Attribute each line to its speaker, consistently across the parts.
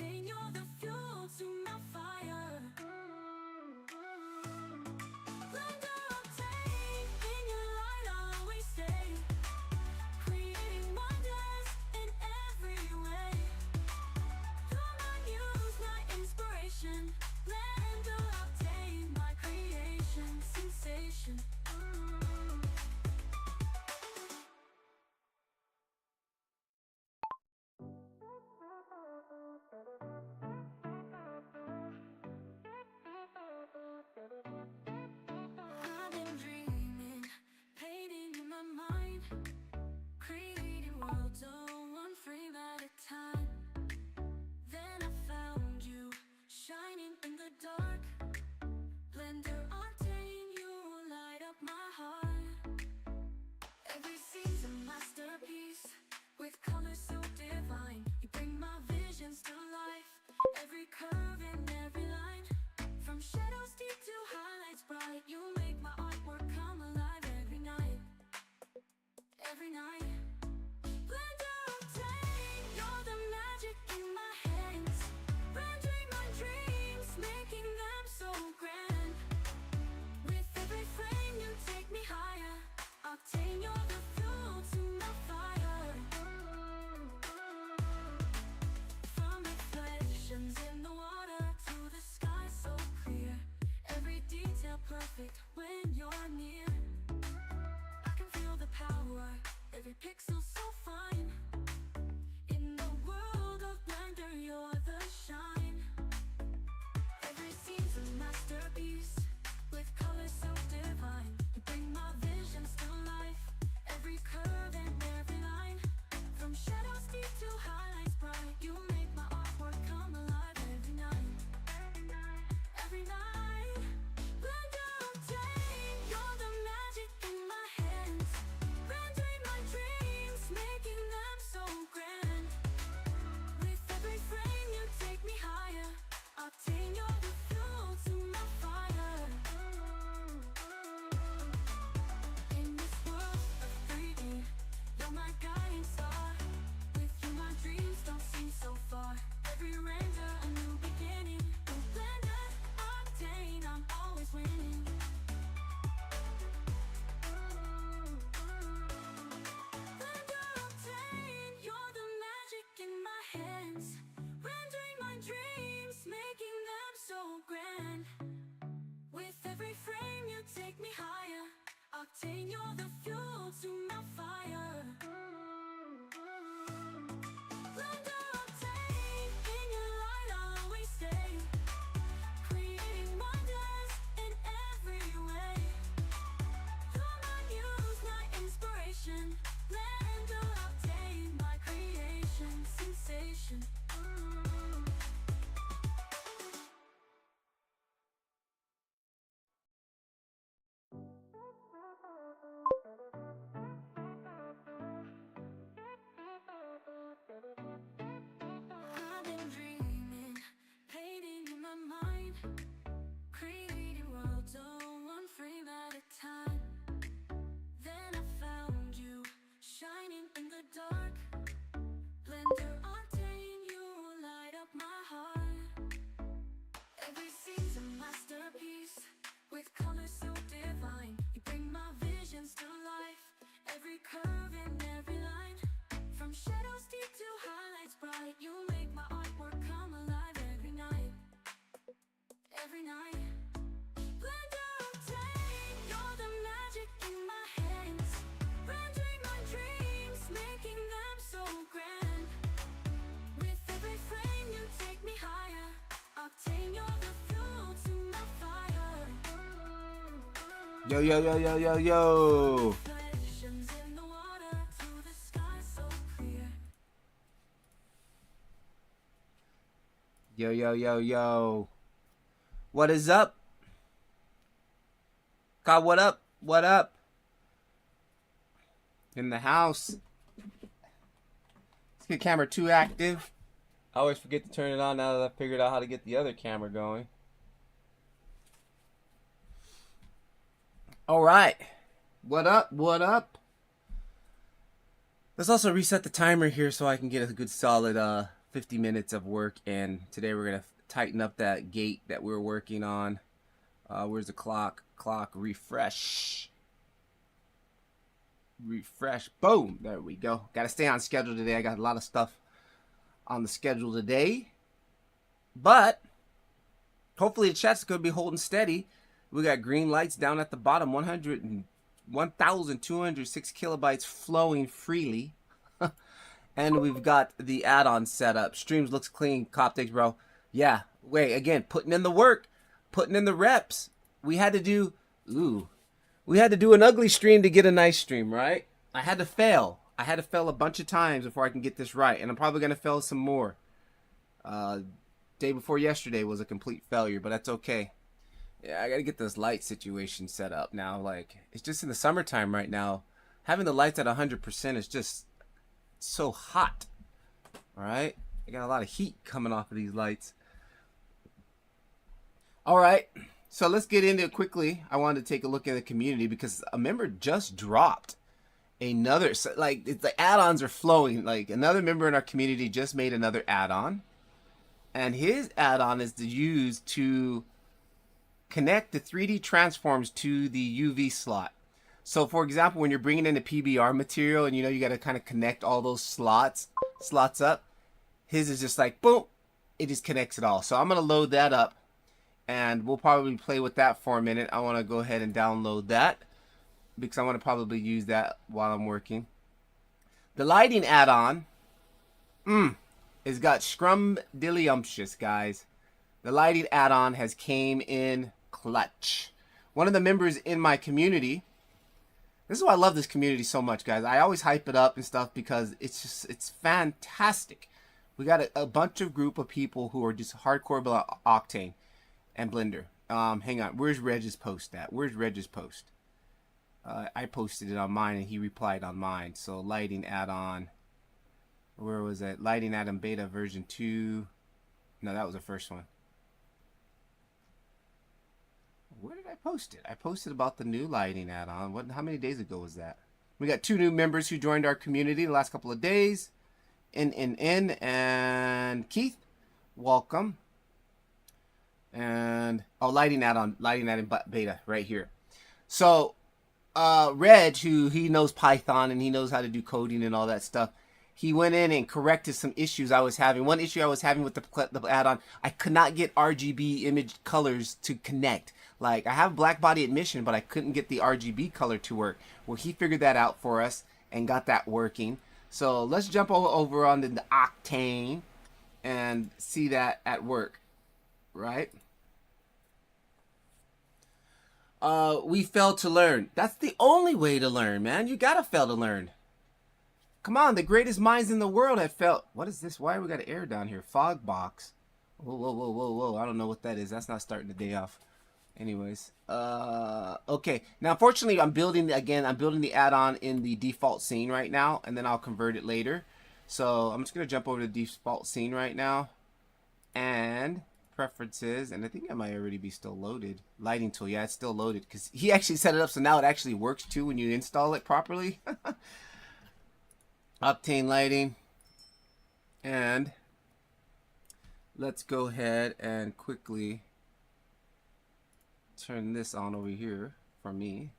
Speaker 1: Octane, you're the fuel to my fire. Blender Octane, in your light I'll always stay, creating wonders in every way. You're my muse, my inspiration. Blender Octane, my creation, sensation. I've been dreaming, painting in my mind, creating worlds, one frame at a time. Then I found you, shining in the dark. Blender Octane, you light up my heart. Every scene's a masterpiece, with colors so divine. You bring my visions to life, every curve and every line. From shadows deep to highlights bright, you make my artwork come alive every night. Every night. Blender Octane, you're the magic in my hands, rendering my dreams, making them so grand. With every frame you take me higher. Octane, you're the fuel to my fire. From reflections in the water to the sky so clear, every detail perfect when you're near. I can feel the power, every pixel so fine. In the world of Blender, you're the shine. Every scene's a masterpiece, with colors so divine. You bring my visions to life, every curve and every line. From shadows deep to highlights bright, you make my artwork come alive every night. Every night. Blender Octane, you're the magic in my hands, rendering my dreams, making them so grand. With every frame you take me higher. Octane, you're the fuel to my fire. In this world of 3D, you're my guiding star. With you my dreams don't seem so far. Every render a new beginning. With Blender Octane, I'm always winning. Blender Octane, you're the magic in my hands, rendering my dreams, making them so grand. With every frame you take me higher. Octane, you're the fuel to my fire. Blender Octane, in your light I'll always stay, creating wonders in every way. You're my muse, my inspiration. Blender Octane, my creation, sensation. I've been dreaming, painting in my mind, creating worlds, one frame at a time. Then I found you, shining in the dark. Blender Octane, you light up my heart. Every scene's a masterpiece, with colors so divine. You bring my visions to life, every curve and every line. From shadows deep to highlights bright, you make my artwork come alive every night. Every night. Blender Octane, you're the magic in my hands, rendering my dreams, making them so grand. With every frame you take me higher. Octane, you're the fuel to my fire.
Speaker 2: Yo, yo, yo, yo, yo, yo.
Speaker 1: Reflections in the water to the sky so clear.
Speaker 2: Yo, yo, yo, yo. What is up? God, what up? What up? In the house. Let's get camera 2 active. I always forget to turn it on now that I figured out how to get the other camera going. Alright. What up? What up? Let's also reset the timer here so I can get a good solid 50 minutes of work, and today we're gonna tighten up that gate that we were working on. Where's the clock? Clock, refresh. Refresh. Boom. There we go. Got to stay on schedule today. I got a lot of stuff on the schedule today, but hopefully the chat's going to be holding steady. We got green lights down at the bottom. 1,206 kilobytes flowing freely. And we've got the add-on set up. Streams looks clean. Coptics, bro. Yeah. Wait, again, putting in the work. Putting in the reps. We had to do... We had to do an ugly stream to get a nice stream, right? I had to fail. I had to fail a bunch of times before I can get this right. And I'm probably going to fail some more. Day before yesterday was a complete failure, but that's okay. Yeah, I got to get this light situation set up now. Like, it's just in the summertime right now. Having the lights at 100% is just so hot. All right? I got a lot of heat coming off of these lights. All right. So let's get into it quickly. I wanted to take a look at the community because a member just dropped another, like, the add-ons are flowing. Like, another member in our community just made another add-on, and his add-on is to use to connect the 3D transforms to the UV slot. So for example, when you're bringing in the PBR material and you got to kind of connect all those slots up, his is just like boom, it just connects it all. So I'm going to load that up, and we'll probably play with that for a minute. I want to go ahead and download that because I want to probably use that while I'm working. The lighting add-on has got scrumdiddlyumptious, guys. The lighting add-on has came in clutch. One of the members in my community, this is why I love this community so much, guys. I always hype it up and stuff because it's fantastic. We got a bunch of group of people who are just hardcore about Octane and Blender. Hang on. Where's Reg's post at? Where's Reg's post? I posted it on mine and he replied on mine. So lighting add-on. Where was it? Lighting add-on beta version 2. No, that was the first one. Where did I post it? I posted about the new lighting add-on. How many days ago was that? We got 2 new members who joined our community the last couple of days. And Keith, welcome. And lighting add-on beta right here. So Reg, who he knows Python and he knows how to do coding and all that stuff, he went in and corrected some issues I was having. One issue I was having with the add-on, I could not get RGB image colors to connect. Like, I have black body emission, but I couldn't get the RGB color to work. Well, he figured that out for us and got that working. So let's jump over onto the Octane and see that at work, right? We failed to learn. That's the only way to learn, man. You gotta fail to learn. Come on, the greatest minds in the world have failed. What is this? Why we got an error down here? Fog box. Whoa, whoa, whoa, whoa, whoa. I don't know what that is. That's not starting the day off. Anyways, okay. Now, unfortunately, I'm building the add-on in the default scene right now, and then I'll convert it later. So I'm just gonna jump over to the default scene right now, and preferences, and I think that might already be still loaded. Lighting tool, yeah, it's still loaded because he actually set it up so now it actually works too when you install it properly. Octane lighting, and let's go ahead and quickly turn this on over here for me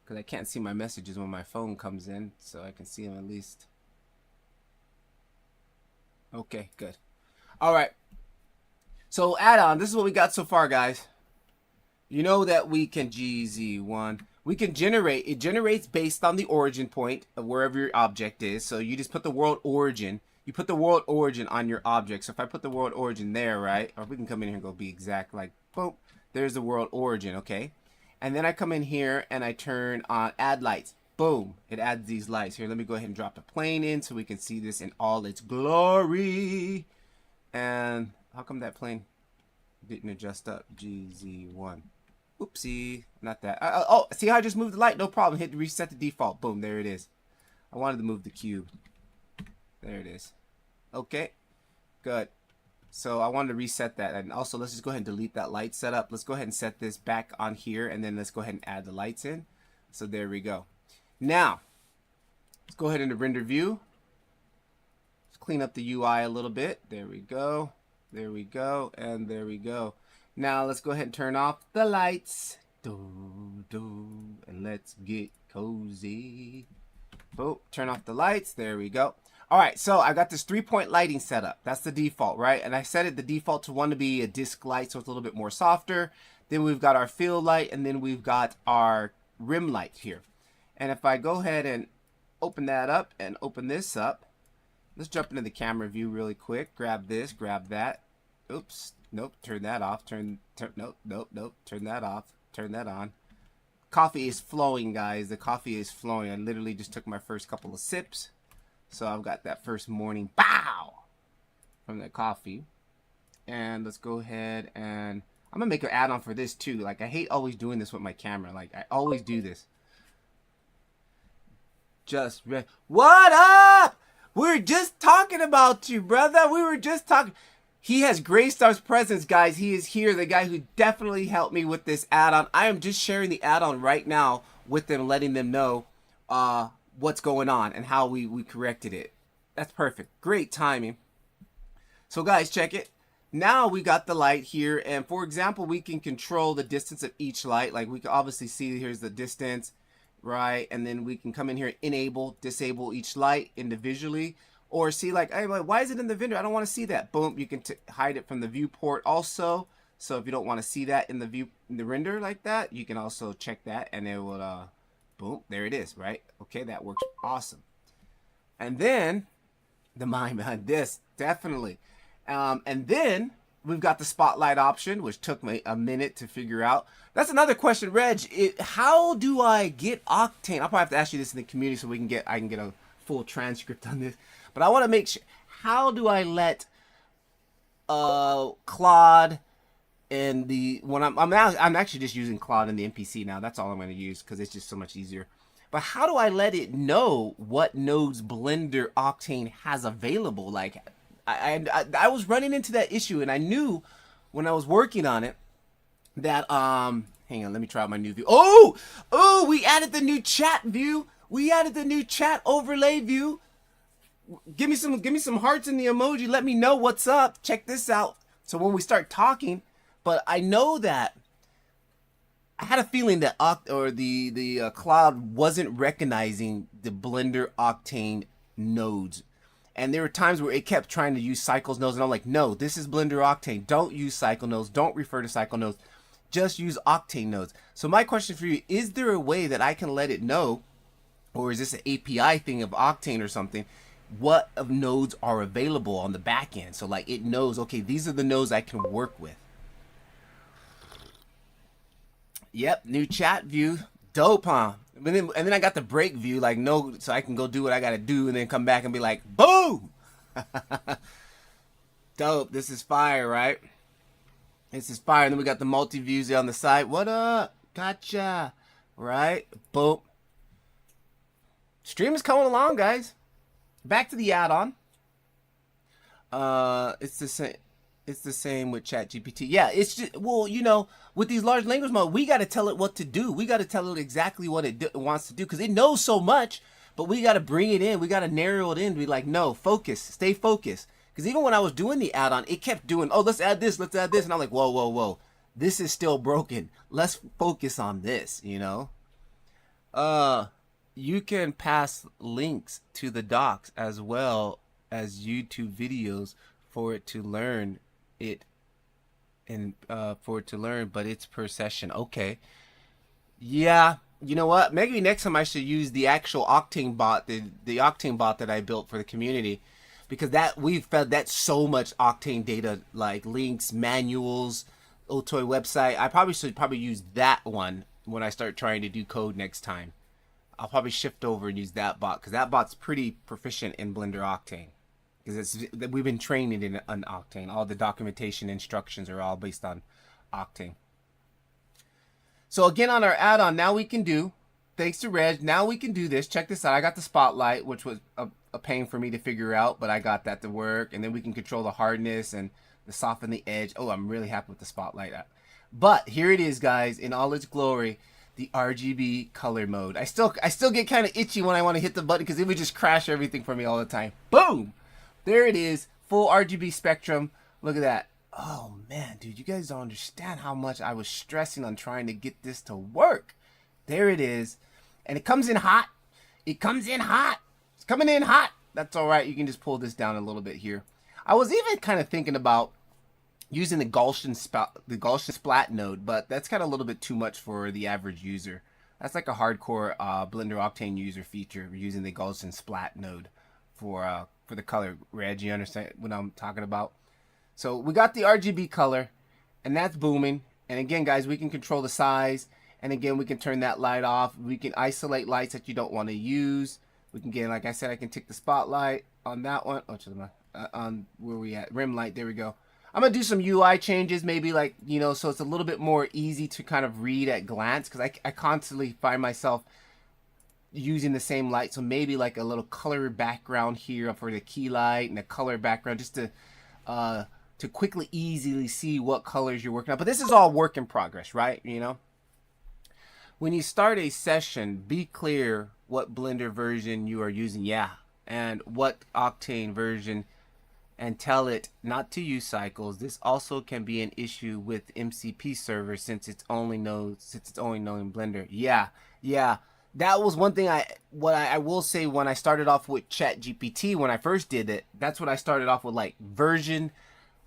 Speaker 2: because I can't see my messages when my phone comes in, so I can see them at least. Okay, good. All right. So add-on, this is what we got so far, guys. You know that we can GZ1. We can generate. It generates based on the origin point of wherever your object is. So you just put the world origin. You put the world origin on your object. So if I put the world origin there, right? Or we can come in here and go be exact, like boom. There's the world origin, okay? And then I come in here and I turn on add lights. Boom, it adds these lights. Here, let me go ahead and drop the plane in so we can see this in all its glory. And how come that plane didn't adjust up? GZ1. Oopsie, not that. Oh, see how I just moved the light? No problem. Hit reset the default. Boom, there it is. I wanted to move the cube. There it is. Okay, good. So I wanted to reset that. And also, let's just go ahead and delete that light setup. Let's go ahead and set this back on here. And then let's go ahead and add the lights in. So there we go. Now, let's go ahead into render view. clean up the UI a little bit. There we go. There we go. And there we go. Now let's go ahead and turn off the lights. And let's get cozy. Boom. Turn off the lights. There we go. All right, so I got this 3-point lighting set up. That's the default, right? And I set it the default to want to be a disc light, so it's a little bit more softer. Then we've got our field light, and then we've got our rim light here. And if I go ahead and open that up and open this up, let's jump into the camera view really quick. Grab this, grab that. Oops, nope, turn that off. Nope, turn that off. Turn that on. Coffee is flowing, guys. The coffee is flowing. I literally just took my first couple of sips. So I've got that first morning bow from the coffee. And let's go ahead and I'm gonna make an add-on for this too. Like, I hate always doing this with my camera. Like, I always do this. What up? We're just talking about you, brother. We were just talking. He has Graystar's presence, guys. He is here, the guy who definitely helped me with this add-on. I am just sharing the add-on right now with them, letting them know what's going on and how we corrected it. That's perfect. Great timing. So, guys, check it. Now we got the light here, and for example, we can control the distance of each light. Like, we can obviously see here's the distance, right? And then we can come in here and enable, disable each light individually. Or see, like, hey, why is it in the vendor? I don't want to see that. Boom, you can hide it from the viewport also. So if you don't want to see that in the render like that, you can also check that, and it will, boom, there it is, right? Okay, that works awesome. And then the mind behind this, definitely. And then we've got the spotlight option, which took me a minute to figure out. That's another question, Reg. How do I get Octane? I'll probably have to ask you this in the community so I can get a full transcript on this. But I want to make sure, how do I let Claude and when I'm actually just using Claude in the NPC now. That's all I'm going to use because it's just so much easier. But how do I let it know what nodes Blender Octane has available? Like, I was running into that issue, and I knew when I was working on it that hang on, let me try out my new view. Oh, we added the new chat view. We added the new chat overlay view. Give me some hearts in the emoji. Let me know what's up. Check this out. So when we start talking, but I know that I had a feeling that the cloud wasn't recognizing the Blender Octane nodes. And there were times where it kept trying to use cycles nodes, and I'm like, no, this is Blender Octane. Don't use cycle nodes. Don't refer to cycle nodes. Just use Octane nodes. So my question for you, is there a way that I can let it know, or is this an API thing of Octane or something, what of nodes are available on the back end? So like it knows, okay, these are the nodes I can work with. Yep, new chat view. Dope, huh? And then I got the break view, like no, so I can go do what I gotta do and then come back and be like, boom! Dope, this is fire, right? This is fire. And then we got the multi-views on the side. What up? Gotcha. Right? Boom. Stream is coming along, guys. Back to the add-on. It's the same. It's the same with ChatGPT. Yeah, it's just, well, you know, with these large language models, we got to tell it what to do. We got to tell it exactly what it wants to do because it knows so much, but we got to bring it in. We got to narrow it in. Be like, no, focus, stay focused. Because even when I was doing the add-on, it kept doing, oh, let's add this. And I'm like, whoa. This is still broken. Let's focus on this, you know? You can pass links to the docs as well as YouTube videos for it to learn it and but it's per session. Okay. Yeah, you know what? Maybe next time I should use the actual Octane bot, the Octane bot that I built for the community, because that we've fed that so much Octane data, like links, manuals, OTOY website. I probably should use that one when I start trying to do code next time. I'll probably shift over and use that bot because that bot's pretty proficient in Blender Octane. Because we've been training in on Octane. All the documentation instructions are all based on Octane. So again, on our add-on, now we can do, thanks to Reg, now we can do this. Check this out. I got the spotlight, which was a pain for me to figure out, but I got that to work. And then we can control the hardness and the soften the edge. Oh, I'm really happy with the spotlight. But here it is, guys, in all its glory. The RGB color mode. I still get kind of itchy when I want to hit the button because it would just crash everything for me all the time. Boom! There it is, full RGB spectrum. Look at that. Oh man, dude, you guys don't understand how much I was stressing on trying to get this to work. There it is. And it comes in hot. It comes in hot. It's coming in hot. That's all right. You can just pull this down a little bit here. I was even kind of thinking about using the Gaussian splat node, but that's kind of a little bit too much for the average user. That's like a hardcore Blender Octane user feature, using the Gaussian splat node for the color. Reg, you understand what I'm talking about? So we got the RGB color, and that's booming. And again, guys, we can control the size. And again, we can turn that light off. We can isolate lights that you don't want to use. We can get, like I said, I can take the spotlight on that one. Oh, on where we at? Rim light. There we go. I'm going to do some UI changes, maybe like, you know, so it's a little bit more easy to kind of read at glance, because I constantly find myself using the same light. So maybe like a little color background here for the key light and a color background, just to quickly, easily see what colors you're working on. But this is all work in progress, right? You know, when you start a session, be clear what Blender version you are using, and what Octane version, and tell it not to use cycles. This also can be an issue with MCP server since it's only known in Blender. Yeah. That was one thing I will say. When I started off with ChatGPT, when I first did it, that's what I started off with, like version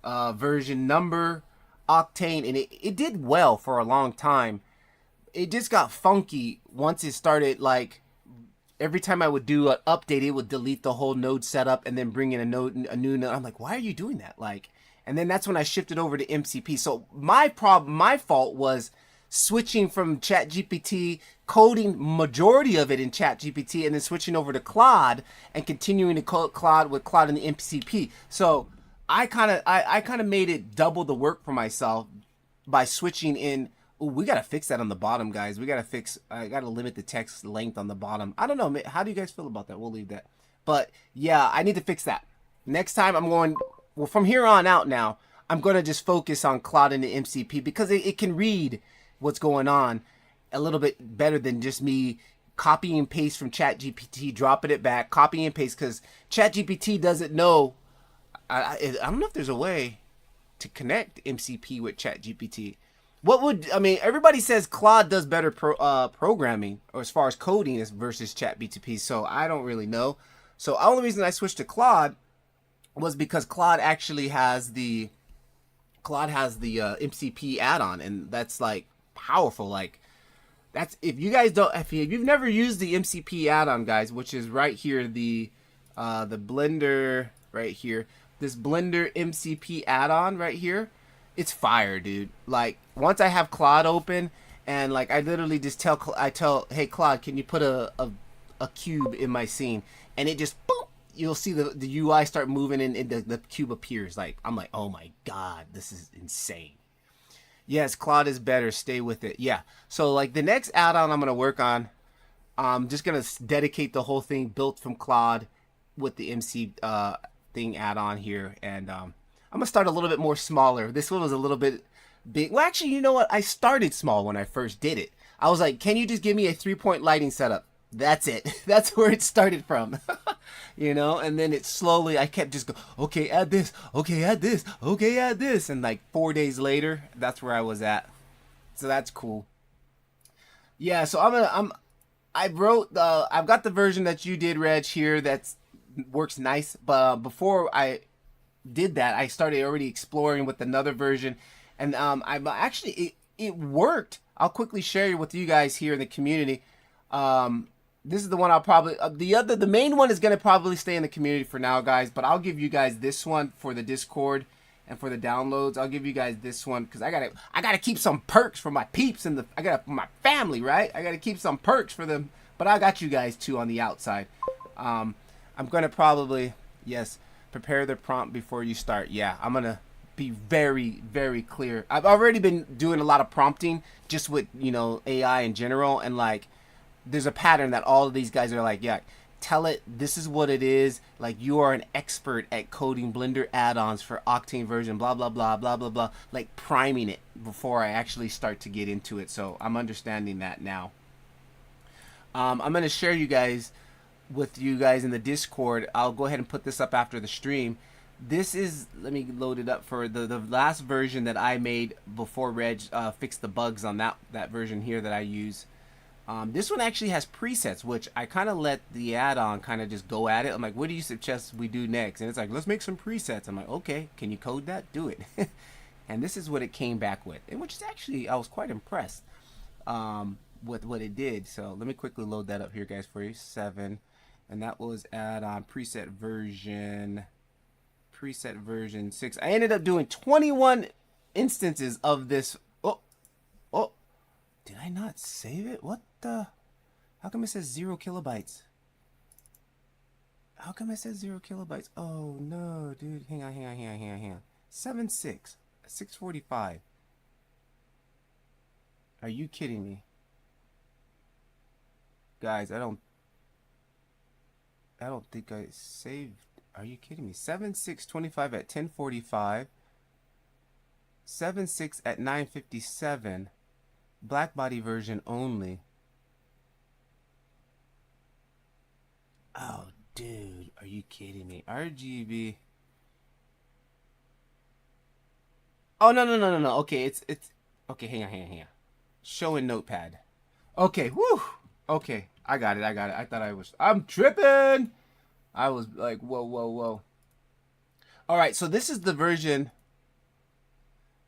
Speaker 2: number, Octane, and it did well for a long time. It just got funky once it started, like every time I would do an update, it would delete the whole node setup and then bring in a new node. I'm like, why are you doing that? Like, and then that's when I shifted over to MCP. So my fault was switching from ChatGPT, coding majority of it in ChatGPT, and then switching over to Claude and continuing to code Claude with Claude in the MCP. So I kind of made it double the work for myself by switching in. Ooh, we gotta fix that on the bottom, guys. I gotta limit the text length on the bottom. I don't know. How do you guys feel about that? We'll leave that. But yeah, I need to fix that. Next time from here on out now, I'm going to just focus on Claude and the MCP, because it can read what's going on a little bit better than just me copy and paste from ChatGPT, dropping it back, copy and paste, because ChatGPT doesn't know. I don't know if there's a way to connect MCP with ChatGPT. Everybody says Claude does better programming, or as far as coding, versus ChatGPT, so I don't really know. So the only reason I switched to Claude was because Claude actually has the MCP add-on, and that's like powerful. Like, that's, if you've never used the MCP add-on, guys, which is right here, the Blender right here, this Blender MCP add-on right here, it's fire, dude. Like, once I have Claude open, and like I literally just tell, hey Claude, can you put a cube in my scene, and it just boop, you'll see the UI start moving, and the cube appears. Like, I'm like, oh my god, this is insane. Yes, Claude is better. Stay with it. Yeah. So like the next add-on I'm gonna work on, I'm just gonna dedicate the whole thing built from Claude with the MC thing add-on here, and I'm gonna start a little bit more smaller. This one was a little bit big. Well, actually, you know what? I started small when I first did it. I was like, can you just give me a 3-point lighting setup? That's it. That's where it started from. You know, and then it slowly, I kept just go, okay, add this, okay, add this, okay, add this, and like 4 days later, that's where I was at. So that's cool. Yeah, so I've got the version that you did, Reg, here, that's works nice. But before I did that, I started already exploring with another version, and I'm actually, it worked. I'll quickly share it with you guys here in the community. This is the one I'll probably, the main one is going to probably stay in the community for now, guys, but I'll give you guys this one for the Discord and for the downloads. I'll give you guys this one because I gotta keep some perks for my peeps and for my family, right? I gotta keep some perks for them, but I got you guys too on the outside. I'm gonna probably, yes, prepare the prompt before you start. Yeah, I'm gonna be very, very clear. I've already been doing a lot of prompting just with, you know, AI in general, and like, there's a pattern that all of these guys are like, yeah, tell it this is what it is. Like, you are an expert at coding Blender add-ons for Octane version, blah, blah, blah, blah, blah, blah. Like, priming it before I actually start to get into it. So I'm understanding that now. I'm going to share you guys with you guys in the Discord. I'll go ahead and put this up after the stream. This is, let me load it up for the last version that I made before Reg fixed the bugs on that version here that I use. This one actually has presets, which I kind of let the add-on kind of just go at it. I'm like, what do you suggest we do next? And it's like, let's make some presets. I'm like, okay, can you code that? Do it. And this is what it came back with, and which is actually, I was quite impressed with what it did. So let me quickly load that up here, guys, for you. 7, and that was add-on preset version 6. I ended up doing 21 instances of this. Oh, did I not save it? What the? How come it says 0 kilobytes? How come it says 0 kilobytes? Oh no, dude. Hang on. 7.6, 645. Are you kidding me? Guys, I don't think I saved. Are you kidding me? 7.625 at 1045. 7.6 at 957. Black body version only. Oh, dude, are you kidding me? RGB. Oh, no. Okay, it's okay. Hang on. Show in Notepad. Okay, whew. Okay, I got it. I thought I'm tripping. I was like, whoa. All right, so this is the version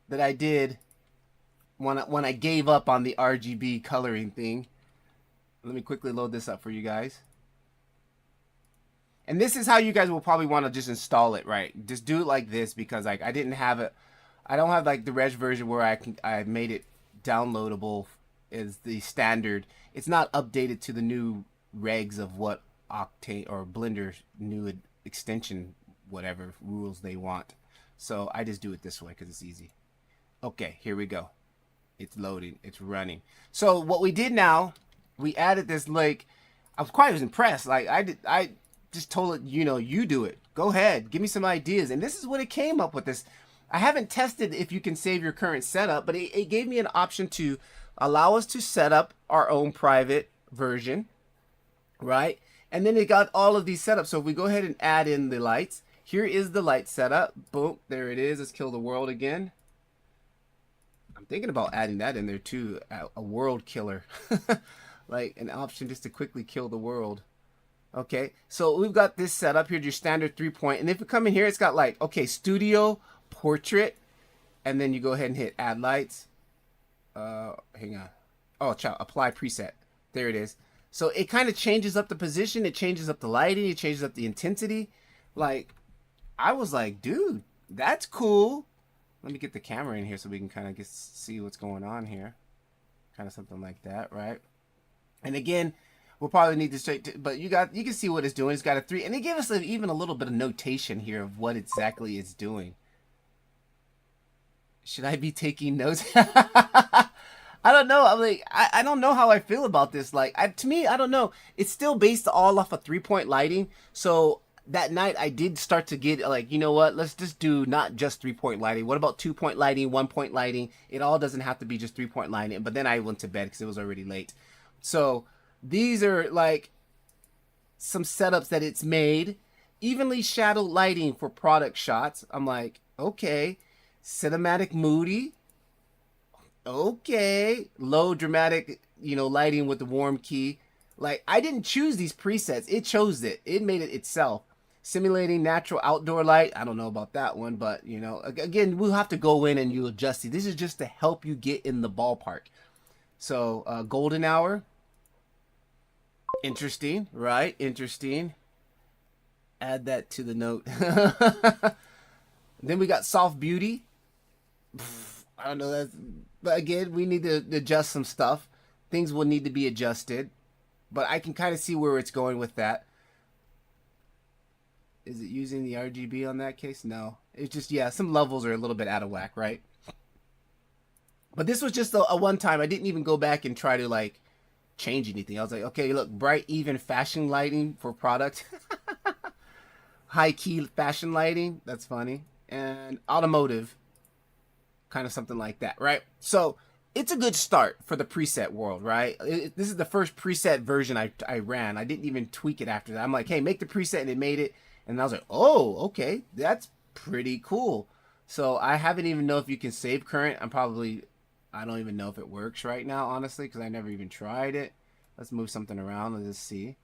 Speaker 2: that I did when I gave up on the RGB coloring thing. Let me quickly load this up for you guys. And this is how you guys will probably want to just install it, right? Just do it like this, because like I didn't have it. I don't have like the Reg version where I made it downloadable as the standard. It's not updated to the new regs of what Octane or Blender's new extension, whatever rules they want. So I just do it this way because it's easy. Okay, here we go. It's loading. It's running. So what we did now, we added this like, I was quite impressed. Like I just told it, you do it. Go ahead, give me some ideas. And this is what it came up with. This, I haven't tested if you can save your current setup, but it gave me an option to allow us to set up our own private version, right? And then it got all of these setups. So if we go ahead and add in the lights, here is the light setup. Boom, there it is. Let's kill the world again. I'm thinking about adding that in there too, a world killer. Like an option just to quickly kill the world. Okay, so we've got this set up here, your standard 3-point. And if you come in here, it's got like, okay, studio, portrait, and then you go ahead and hit add lights. Hang on. Oh, apply preset. There it is. So it kind of changes up the position. It changes up the lighting. It changes up the intensity. Like, I was like, dude, that's cool. Let me get the camera in here so we can kind of see what's going on here. Kind of something like that, right? And again, we'll probably need to but you can see what it's doing. It's got a 3, and it gave us even a little bit of notation here of what exactly it's doing. Should I be taking notes? I don't know. I'm like, I don't know how I feel about this. Like, to me, I don't know. It's still based all off of 3-point lighting. So that night I did start to get like, you know what? Let's just do not just 3-point lighting. What about 2-point lighting, 1-point lighting? It all doesn't have to be just 3-point lighting. But then I went to bed because it was already late. So these are like some setups that it's made. Evenly shadow lighting for product shots. I'm like, okay. Cinematic moody. Okay. Low dramatic, lighting with the warm key. Like, I didn't choose these presets. It chose it. It made it itself. Simulating natural outdoor light. I don't know about that one, but, again, we'll have to go in and you adjust it. This is just to help you get in the ballpark. So, golden hour. Interesting, right? Interesting. Add that to the note. Then we got soft beauty. I don't know. But again, we need to adjust some stuff. Things will need to be adjusted. But I can kind of see where it's going with that. Is it using the RGB on that case? No. It's just, yeah, some levels are a little bit out of whack, right? But this was just a one time. I didn't even go back and try to, like, change anything. I was like, okay, look, bright, even fashion lighting for product. High key fashion lighting. That's funny. And automotive. Kind of something like that, right? So it's a good start for the preset world, right? This is the first preset version I ran. I didn't even tweak it after that. I'm like, hey, make the preset, and it made it. And I was like, oh, okay, that's pretty cool. So I haven't even know if you can save current. I don't even know if it works right now, honestly, because I never even tried it. Let's move something around. Let's just see.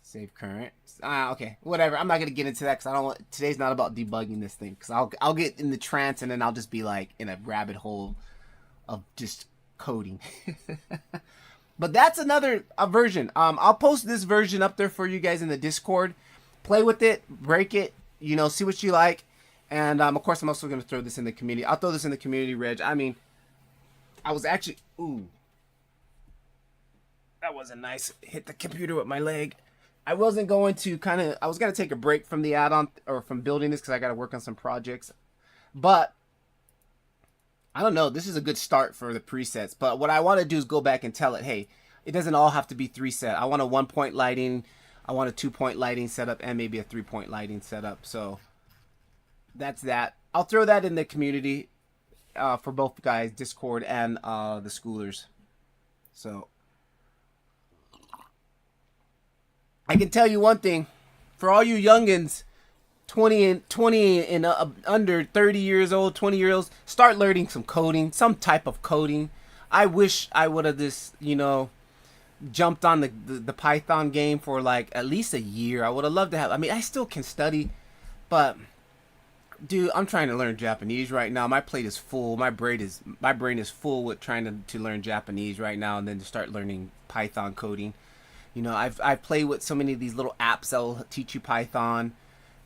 Speaker 2: Save current. Okay, whatever. I'm not gonna get into that because I don't want. Today's not about debugging this thing because I'll get in the trance and then I'll just be like in a rabbit hole of just coding. But that's another version. I'll post this version up there for you guys in the Discord. Play with it, break it, see what you like. And of course, I'm also going to throw this in the community. I'll throw this in the community, Reg. I mean, I was actually, that wasn't nice. Hit the computer with my leg. I wasn't going to I was going to take a break from the add-on or from building this because I got to work on some projects. But I don't know. This is a good start for the presets. But what I want to do is go back and tell it, hey, it doesn't all have to be 3 set. I want a 1-point lighting. I want a 2-point lighting setup and maybe a 3-point lighting setup. So that's that. I'll throw that in the community for both guys, Discord and the schoolers. So I can tell you one thing. For all you youngins, 20 and under 30 years old, 20 years old, start learning some coding, some type of coding. I wish I would have jumped on the Python game for like at least a year. I would have loved to have. I mean, I still can study, but dude, I'm trying to learn Japanese right now. My plate is full. My brain is full with trying to learn Japanese right now, and then to start learning Python coding. I've played with so many of these little apps that'll teach you Python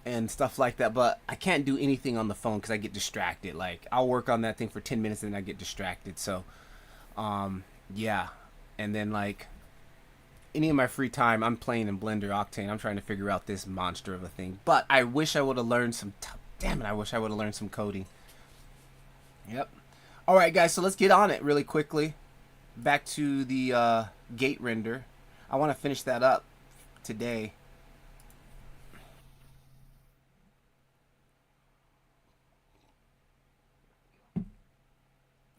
Speaker 2: and stuff like that, but I can't do anything on the phone because I get distracted. Like, I'll work on that thing for 10 minutes and then I get distracted. So yeah, and then like any of my free time, I'm playing in Blender, Octane. I'm trying to figure out this monster of a thing, but I wish I would have learned some damn it, I wish I would have learned some coding. Yep. All right, guys, so let's get on it really quickly. Back to the gate render. I want to finish that up today.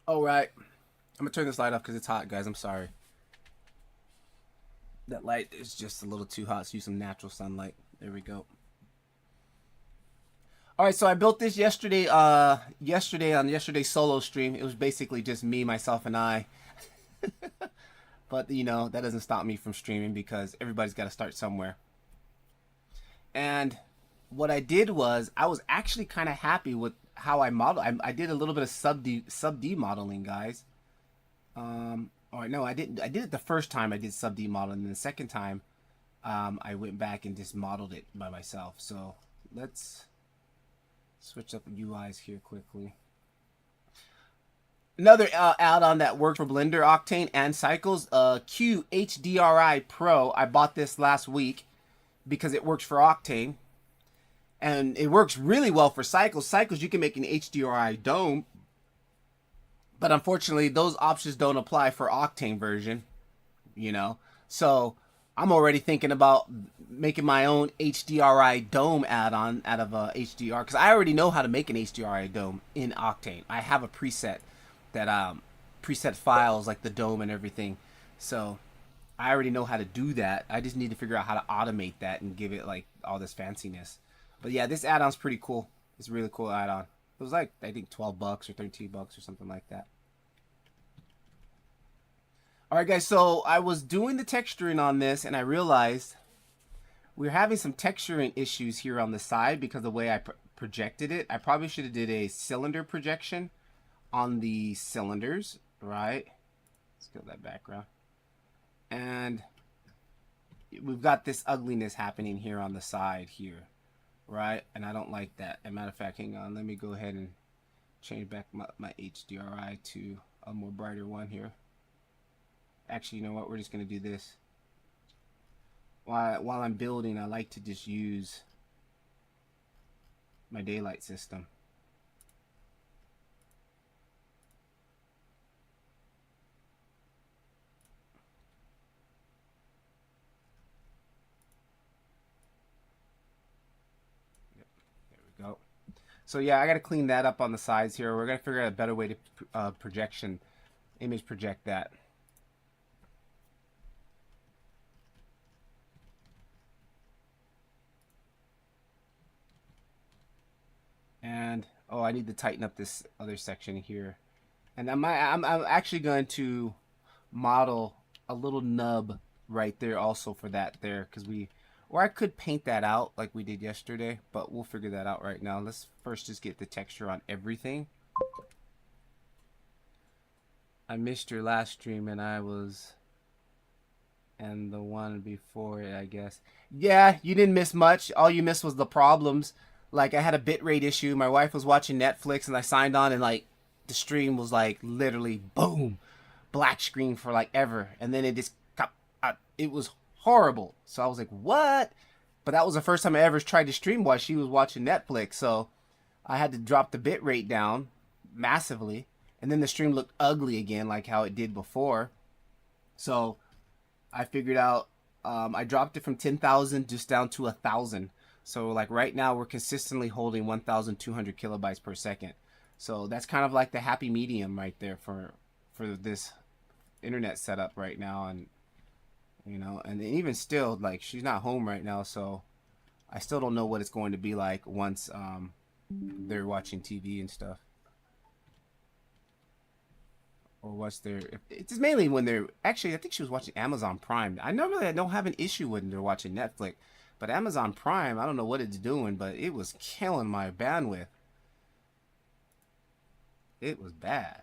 Speaker 2: All right. I'm going to turn this light off because it's hot, guys. I'm sorry. That light is just a little too hot. Let's use some natural sunlight. There we go. All right, so I built this yesterday on yesterday's solo stream. It was basically just me, myself, and I. But, that doesn't stop me from streaming because everybody's got to start somewhere. And what I did was I was actually kind of happy with how I modeled. I did a little bit of sub D modeling, guys. All right, no, I didn't. I did it the first time I did sub D modeling, and the second time I went back and just modeled it by myself. So let's switch up UIs here quickly. Another add-on that works for Blender, Octane, and Cycles, Q HDRI Pro. I bought this last week because it works for Octane. And it works really well for Cycles. Cycles, you can make an HDRI dome. But unfortunately, those options don't apply for Octane version. So I'm already thinking about making my own HDRI dome add-on out of HDR. Because I already know how to make an HDRI dome in Octane. I have a preset that preset files like the dome and everything, so I already know how to do that. I just need to figure out how to automate that and give it like all this fanciness. But yeah, this add-on's pretty cool. It's a really cool add-on. It was like, I think $12 or $13 or something like that. All right, guys, so I was doing the texturing on this and I realized we're having some texturing issues here on the side because of the way I projected it. I probably should have did a cylinder projection on the cylinders, right? Let's kill that background. And we've got this ugliness happening here on the side here, right? And I don't like that. As a matter of fact, hang on, let me go ahead and change back my HDRI to a more brighter one here. Actually, you know what? We're just going to do this. While I'm building, I like to just use my daylight system. So yeah, I got to clean that up on the sides here. We're going to figure out a better way to projection image project that. And oh, I need to tighten up this other section here. And I'm actually going to model a little nub right there also for that there, because or I could paint that out like we did yesterday, but we'll figure that out right now. Let's first just get the texture on everything. I missed your last stream and the one before it, I guess. Yeah, you didn't miss much. All you missed was the problems. Like, I had a bitrate issue. My wife was watching Netflix and I signed on and like the stream was like literally boom, black screen for like ever, and then it just it was horrible. So I was like, what? But that was the first time I ever tried to stream while she was watching Netflix, so I had to drop the bitrate down massively, and then the stream looked ugly again like how it did before. So I figured out, I dropped it from 10,000 just down to 1,000. So like right now we're consistently holding 1,200 kilobytes per second. So that's kind of like the happy medium right there for this internet setup right now. And you know, and even still, like, she's not home right now, so I still don't know what it's going to be like once they're watching TV and stuff, or what's their, it's mainly when they're actually, I think she was watching Amazon Prime. I don't have an issue when they're watching Netflix, but Amazon Prime, I don't know what it's doing, but it was killing my bandwidth. It was bad.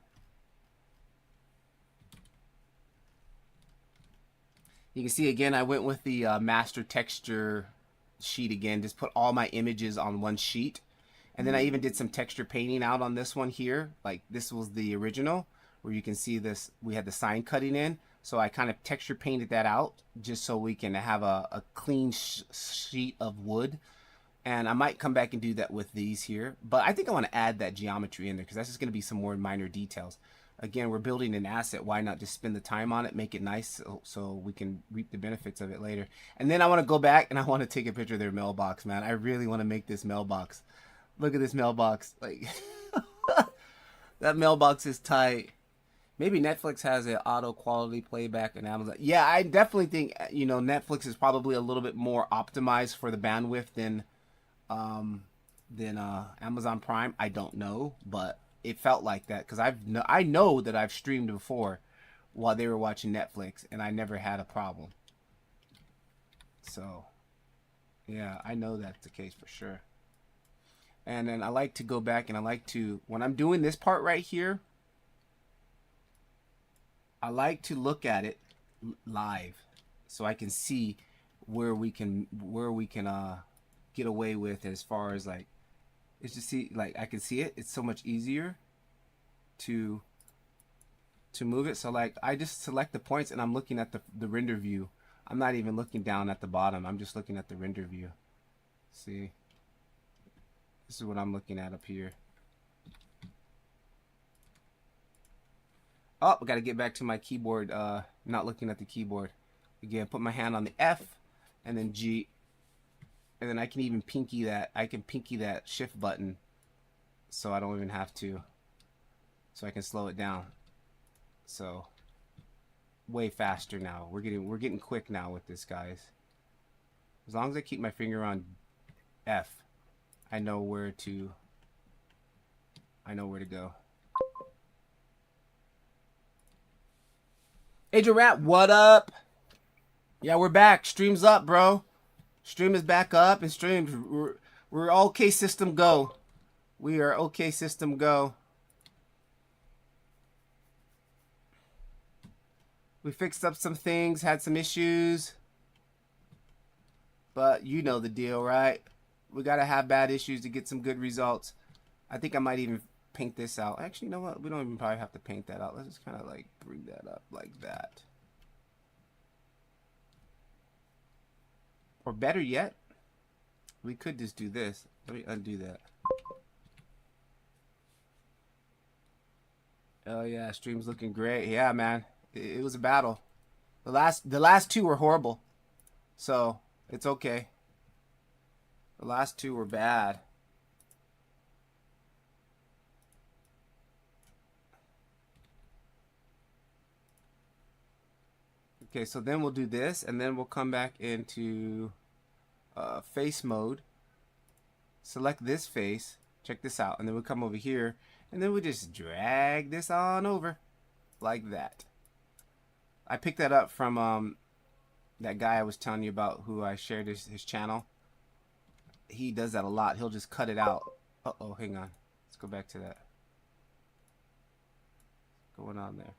Speaker 2: You can see again, I went with the master texture sheet again. Just put all my images on one sheet. And then I even did some texture painting out on this one here. Like this was the original, where you can see this, we had the sign cutting in. So I kind of texture painted that out just so we can have a clean sheet of wood. And I might come back and do that with these here. But I think I want to add that geometry in there because that's just going to be some more minor details. Again, we're building an asset. Why not just spend the time on it, make it nice so we can reap the benefits of it later. And then I want to go back and I want to take a picture of their mailbox, man. I really want to make this mailbox. Look at this mailbox. Like, that mailbox is tight. Maybe Netflix has an auto quality playback and Amazon. Yeah, I definitely think, you know, Netflix is probably a little bit more optimized for the bandwidth than Amazon Prime. I don't know, but it felt like that because I know that I've streamed before while they were watching Netflix and I never had a problem. So yeah, I know that's the case for sure. And then I like to go back and I like to, when I'm doing this part right here, I like to look at it live so I can see where we can get away with as far as like, it's just see, like I can see it. It's so much easier to move it. So like I just select the points and I'm looking at the render view. I'm not even looking down at the bottom. I'm just looking at the render view. See, this is what I'm looking at up here. Oh, I got to get back to my keyboard. Not looking at the keyboard. Again, put my hand on the F and then G. And then I can even pinky that. I can pinky that shift button so I don't even have to. So I can slow it down. So way faster now. We're getting quick now with this, guys. As long as I keep my finger on F, I know where to go. Adrian Rat, what up? Yeah, we're back. Stream's up, bro. Stream is back up and streams. We're okay, system go. We are okay, system go. We fixed up some things, had some issues. But you know the deal, right? We gotta have bad issues to get some good results. I think I might even paint this out. Actually, you know what? We don't even probably have to paint that out. Let's just kind of like bring that up like that. Or better yet, we could just do this. Let me undo that. Oh yeah, stream's looking great. Yeah, man, it was a battle. The last two were horrible, so it's okay. The last two were bad. Okay, so then we'll do this, and then we'll come back into face mode. Select this face. Check this out. And then we'll come over here, and then we'll just drag this on over like that. I picked that up from that guy I was telling you about, who I shared his channel. He does that a lot. He'll just cut it out. Uh-oh, hang on. Let's go back to that. What's going on there?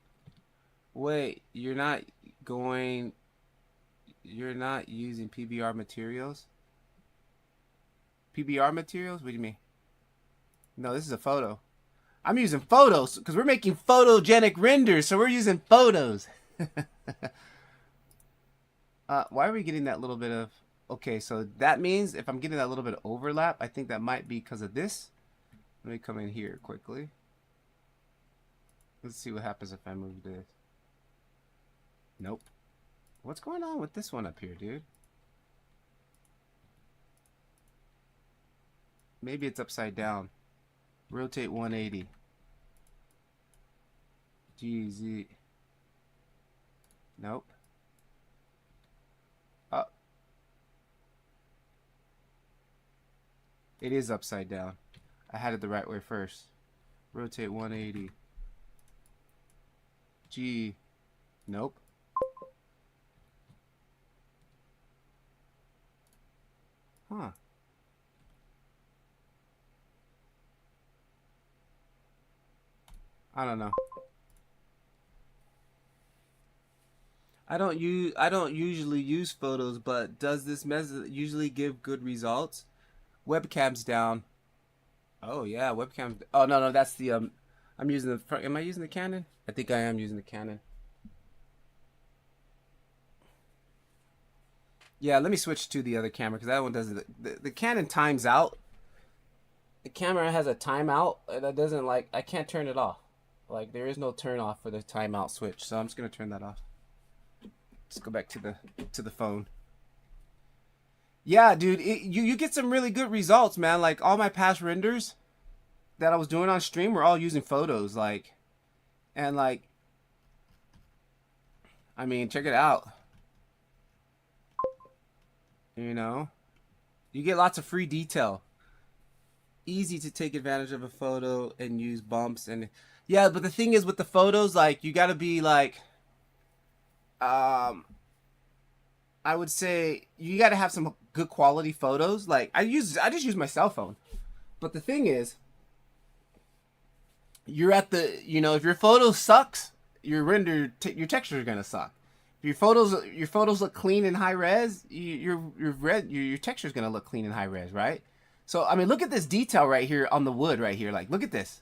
Speaker 2: Wait, you're not using PBR materials? PBR materials? What do you mean? No, this is a photo. I'm using photos because we're making photogenic renders, so we're using photos. Why are we getting that little bit of... Okay, so that means if I'm getting that little bit of overlap, I think that might be because of this. Let me come in here quickly. Let's see what happens if I move this. Nope. What's going on with this one up here, dude? Maybe it's upside down. Rotate 180. GZ. Nope. Up. It is upside down. I had it the right way first. Rotate 180. G. Nope. Huh. I don't know. I don't usually use photos, but does this method usually give good results? Webcam's down. Oh yeah, webcam. Oh no, that's the I'm using the front. Am I using the Canon? I think I am using the Canon. Yeah, let me switch to the other camera because that one does it. The Canon times out. The camera has a timeout that doesn't like. I can't turn it off. Like there is no turn off for the timeout switch, so I'm just gonna turn that off. Let's go back to the phone. Yeah, dude, you get some really good results, man. Like all my past renders that I was doing on stream were all using photos, like, and like, I mean, check it out. You know, you get lots of free detail. Easy to take advantage of a photo and use bumps and yeah, but the thing is with the photos, like you got to be like, I would say you got to have some good quality photos. Like I just use my cell phone. But the thing is, you're at the, you know, if your photo sucks, your render, your texture is gonna suck. If your photos look clean in high res, your texture is gonna look clean in high res, right? So I mean, look at this detail right here on the wood right here. Like, look at this.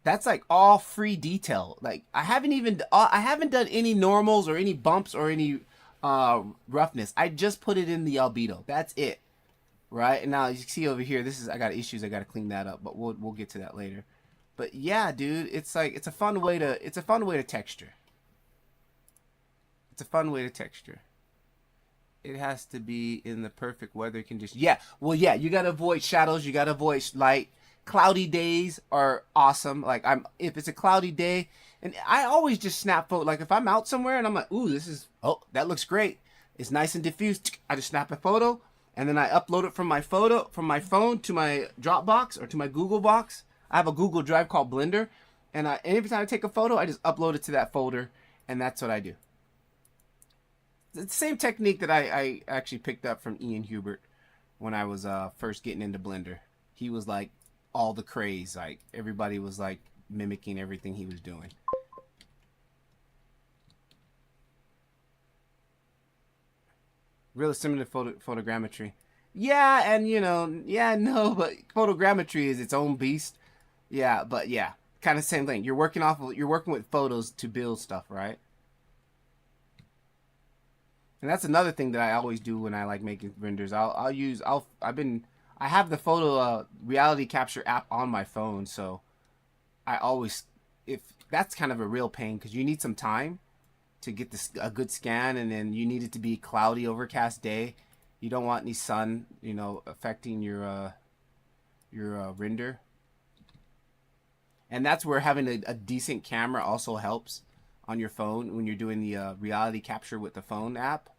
Speaker 2: That's like all free detail. Like I haven't done any normals or any bumps or any roughness. I just put it in the albedo. That's it, right? And now you see over here, I got issues. I got to clean that up, but we'll get to that later. But yeah, dude, it's like it's a fun way to texture. It's a fun way to texture. It has to be in the perfect weather condition. Yeah, well, yeah, you gotta avoid shadows. You gotta avoid light. Cloudy days are awesome. Like if it's a cloudy day, and I always just snap photo. Like if I'm out somewhere and I'm like, ooh, that looks great. It's nice and diffused. I just snap a photo and then I upload it from my phone to my Dropbox or to my Google box. I have a Google Drive called Blender, and every time I take a photo, I just upload it to that folder, and that's what I do. It's the same technique that I actually picked up from Ian Hubert when I was first getting into Blender. He was like all the craze. Like everybody was like mimicking everything he was doing. Really similar to photogrammetry. Yeah, and you know, yeah, no, but photogrammetry is its own beast. Yeah, but yeah, kind of same thing. You're working with photos to build stuff, right? And that's another thing that I always do when I like making renders. I have the photo reality capture app on my phone, so if that's kind of a real pain because you need some time to get a good scan, and then you need it to be cloudy, overcast day. You don't want any sun, you know, affecting your render. And that's where having a decent camera also helps on your phone when you're doing the reality capture with the phone app.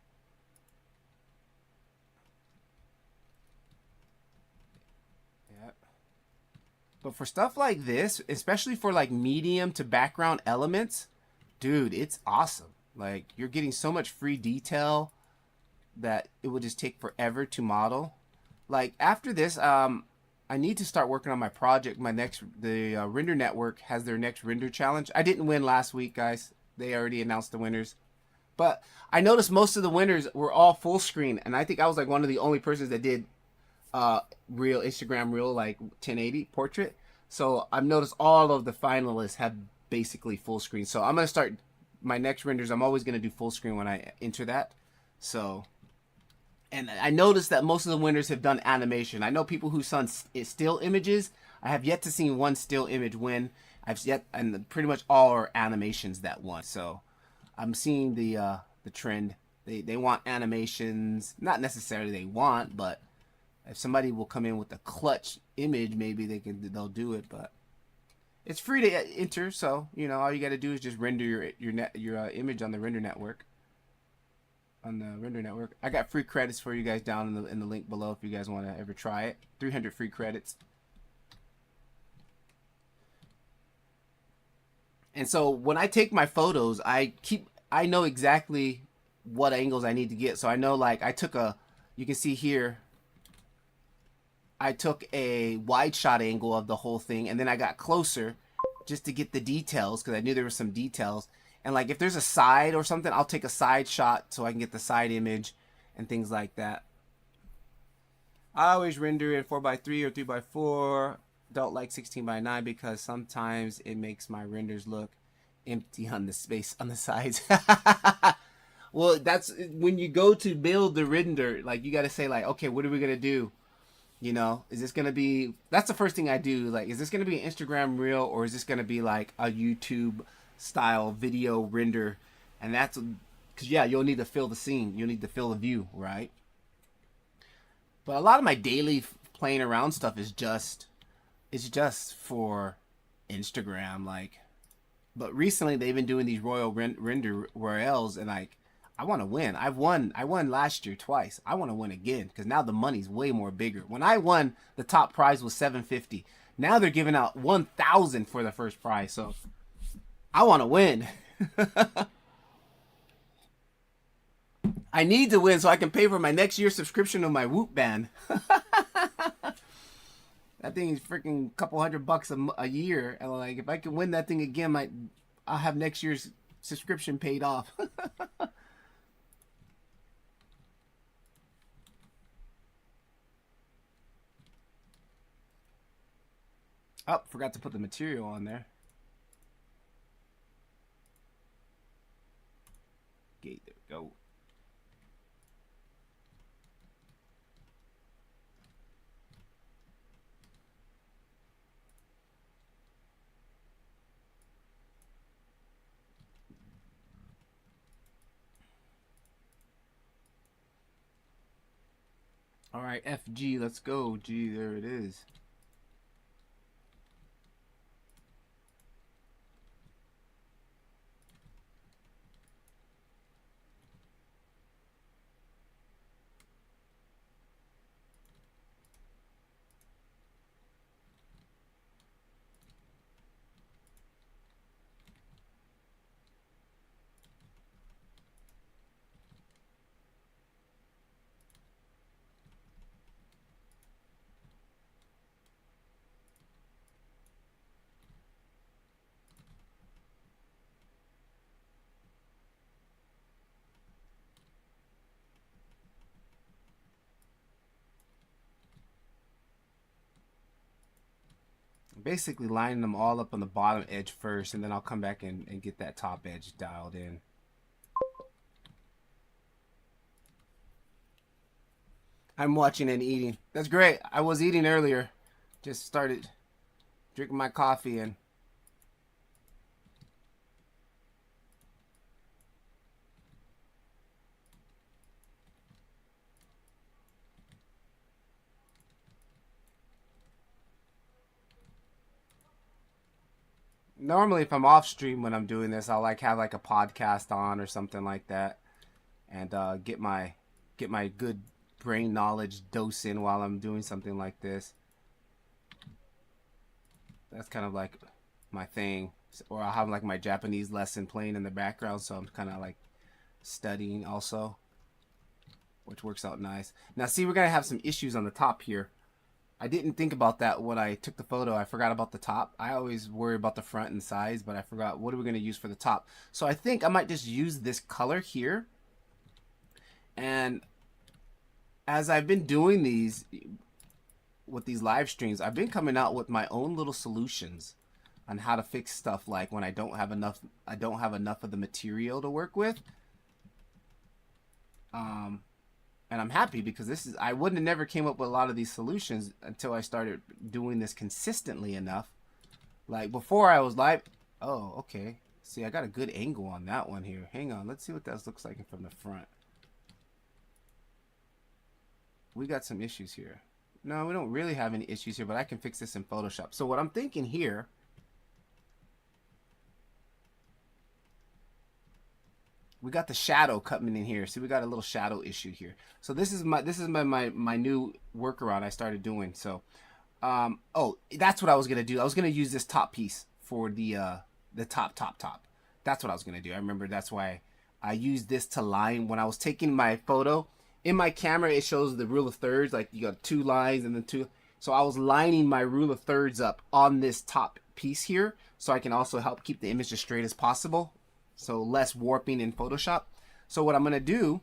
Speaker 2: Yeah. But for stuff like this, especially for like medium to background elements, dude, it's awesome. Like, you're getting so much free detail that it would just take forever to model. Like, after this, I need to start working on my project. The Render Network has their next render challenge. I didn't win last week, guys. They already announced the winners. But I noticed most of the winners were all full screen, and I think I was like one of the only persons that did real Instagram real, like 1080 portrait. So I've noticed all of the finalists have basically full screen. So I'm gonna start my next renders. I'm always gonna do full screen when I enter that. So, and I noticed that most of the winners have done animation. I know people who done still images. I have yet to see one still image win. And pretty much all are animations that won. So I'm seeing the trend. They want animations. Not necessarily they want, but if somebody will come in with a clutch image, maybe they'll do it. But it's free to enter, so you know all you got to do is just render your image on the Render Network. I got free credits for you guys down in the link below if you guys want to ever try it. 300 free credits. And so when I take my photos, I know exactly what angles I need to get. So I know, like, you can see here, I took a wide shot angle of the whole thing, and then I got closer just to get the details because I knew there were some details. And like if there's a side or something, I'll take a side shot so I can get the side image and things like that. I always render in 4x3 or 3x4. Don't like 16:9 because sometimes it makes my renders look empty on the space on the sides. Well, that's when you go to build the render, like you got to say like, okay, what are we going to do? You know, is this going to be, that's the first thing I do. Like, is this going to be an Instagram reel or is this going to be like a YouTube style video render? And that's because, yeah, you'll need to fill the scene. You'll need to fill the view, right? But a lot of my daily playing around stuff is just for Instagram. Like, but recently they've been doing these royal render royales, and like, I want to win. I won last year twice. I want to win again because now the money's way more bigger. When I won, the top prize was $750. Now they're giving out $1,000 for the first prize. So I want to win. I need to win so I can pay for my next year's subscription to my Whoop band. That thing is freaking a couple $100 a year. And like, if I can win that thing again, I'll have next year's subscription paid off. Oh, forgot to put the material on there. Okay, there we go. All right, FG, let's go. G, there it is. Basically lining them all up on the bottom edge first, and then I'll come back and get that top edge dialed in. I'm watching and eating. That's great. I was eating earlier. Just started drinking my coffee and Normally if I'm off stream when I'm doing this, I'll like have like a podcast on or something like that, and get my good brain knowledge dose in while I'm doing something like this. That's kind of like my thing. Or I'll have like my Japanese lesson playing in the background, so I'm kind of like studying also, which works out nice. Now see, we're gonna have some issues on the top here. I didn't think about that when I took the photo. I forgot about the top. I always worry about the front and sides, but I forgot what are we gonna use for the top. So I think I might just use this color here. And as I've been doing these with these live streams, I've been coming out with my own little solutions on how to fix stuff like when I don't have enough of the material to work with. And I'm happy because I wouldn't have never came up with a lot of these solutions until I started doing this consistently enough. Like before I was live. Oh, okay. See, I got a good angle on that one here. Hang on, let's see what that looks like from the front. We got some issues here. No, we don't really have any issues here, but I can fix this in Photoshop. So what I'm thinking here, we got the shadow coming in here. See, we got a little shadow issue here. So this is my new workaround I started doing. So, oh, that's what I was gonna do. I was gonna use this top piece for the top. That's what I was gonna do. I remember that's why I used this to line when I was taking my photo. In my camera, it shows the rule of thirds, like you got 2 lines and then 2. So I was lining my rule of thirds up on this top piece here, so I can also help keep the image as straight as possible. So less warping in Photoshop. So what I'm going to do,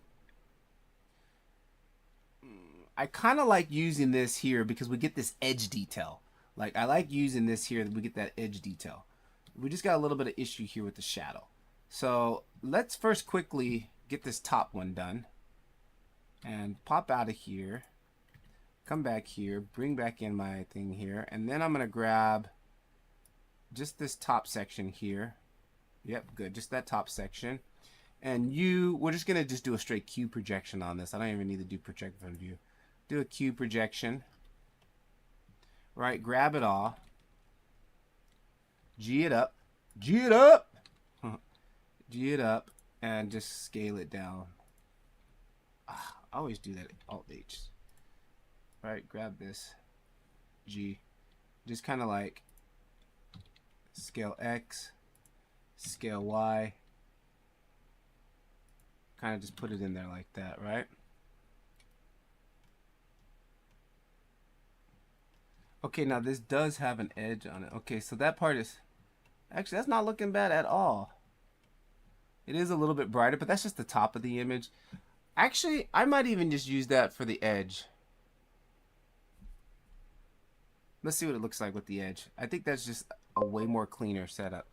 Speaker 2: I kind of like using this here because we get this edge detail. Like I like using this here, we get that edge detail. We just got a little bit of issue here with the shadow. So let's first quickly get this top one done. And pop out of here, come back here, bring back in my thing here, and then I'm going to grab just this top section here. Yep, good, just that top section. And we're just going to just do a straight cube projection on this. I don't even need to do project from view. Do a cube projection. Right, grab it all. G it up. G it up! G it up, and just scale it down. I always do that. Alt H. All right, grab this. G. Just kind of like scale X, scale Y. Kind of just put it in there like that, right? Okay, now this does have an edge on it. Okay, so that part is actually, that's not looking bad at all. It is a little bit brighter, but that's just the top of the image. Actually, I might even just use that for the edge. Let's see what it looks like with the edge. I think that's just a way more cleaner setup.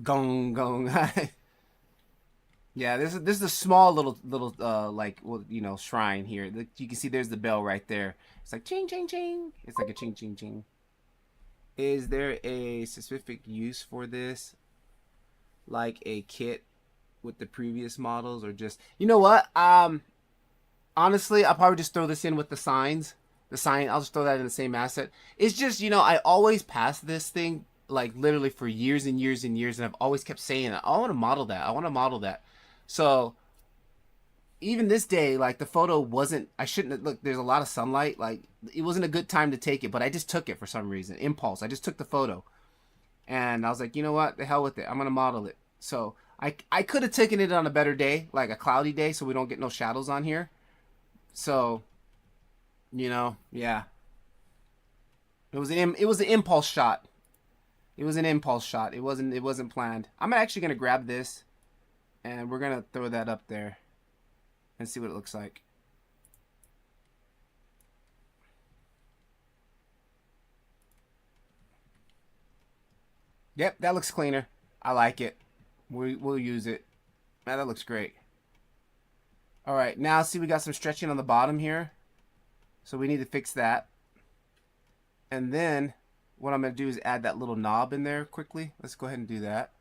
Speaker 2: Gong gong. Yeah, this is a small little like, well, you know, shrine here. You can see there's the bell right there. It's like ching ching ching. It's like a ching ching ching. Is there a specific use for this? Like a kit with the previous models, or just, you know what, honestly, I'll probably just throw this in with the signs. I'll just throw that in the same asset. It's just, you know, I always pass this thing like literally for years and years and years, and I've always kept saying it. I want to model that. So even this day, like the photo wasn't, I shouldn't have, look, there's a lot of sunlight, like it wasn't a good time to take it, but I just took it for some reason, impulse. I just took the photo and I was like, you know what, the hell with it, I'm gonna model it. So I could have taken it on a better day, like a cloudy day, so we don't get no shadows on here. So, you know, yeah. It was an impulse shot. It was an impulse shot. It wasn't planned. I'm actually gonna grab this, and we're gonna throw that up there, and see what it looks like. Yep, that looks cleaner. I like it. We'll use it. Man, that looks great. All right, now see we got some stretching on the bottom here. So we need to fix that. And then what I'm going to do is add that little knob in there quickly. Let's go ahead and do that.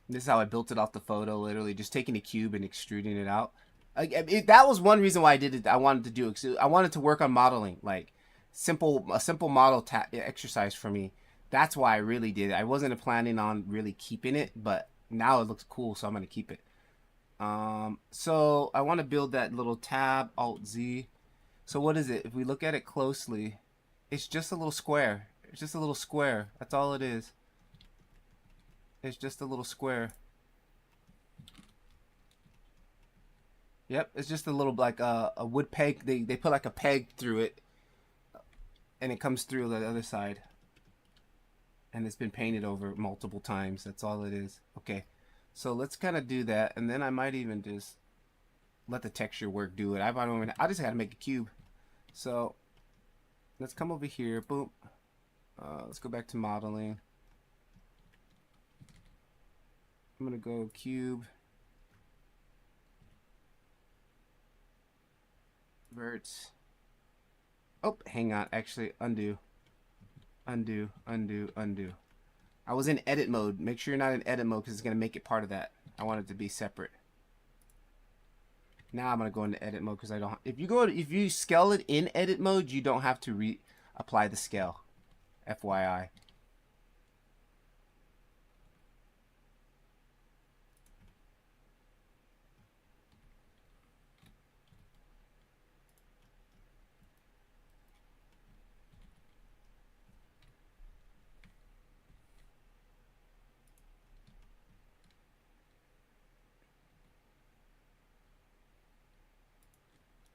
Speaker 2: This is how I built it off the photo, literally just taking a cube and extruding it out. That was one reason why I did it. I wanted to do it. I wanted to work on modeling, like a simple model exercise for me. That's why I really did it. I wasn't planning on really keeping it, but now it looks cool, so I'm gonna keep it. So I want to build that little tab, Alt Z. So what is it? If we look at it closely, it's just a little square. It's just a little square. That's all it is. It's just a little square. Yep, it's just a little like a wood peg. They put like a peg through it, and it comes through the other side. And it's been painted over multiple times. That's all it is. Okay, so let's kind of do that, and then I might even just let the texture work do it. I just got to make a cube. So let's come over here. Boom. Let's go back to modeling. I'm gonna go cube. Verts. Oh, hang on. Actually, undo. Undo, undo, undo. I was in edit mode. Make sure you're not in edit mode because it's going to make it part of that. I want it to be separate. Now I'm going to go into edit mode because I don't. If you scale it in edit mode, you don't have to reapply the scale. FYI.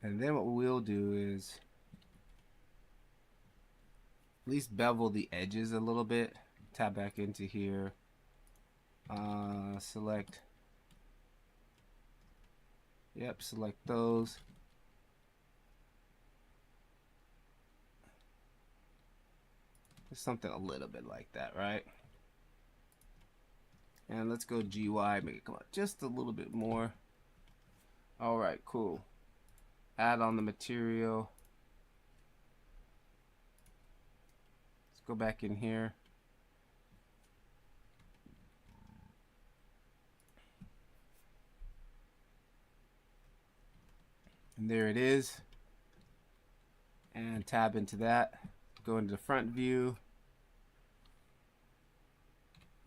Speaker 2: And then what we'll do is at least bevel the edges a little bit. Tab back into here. Select. Yep, select those. Just something a little bit like that, right? And let's go GY, make it come out just a little bit more. All right, cool. Add on the material. Let's go back in here. And there it is. And tab into that. Go into the front view.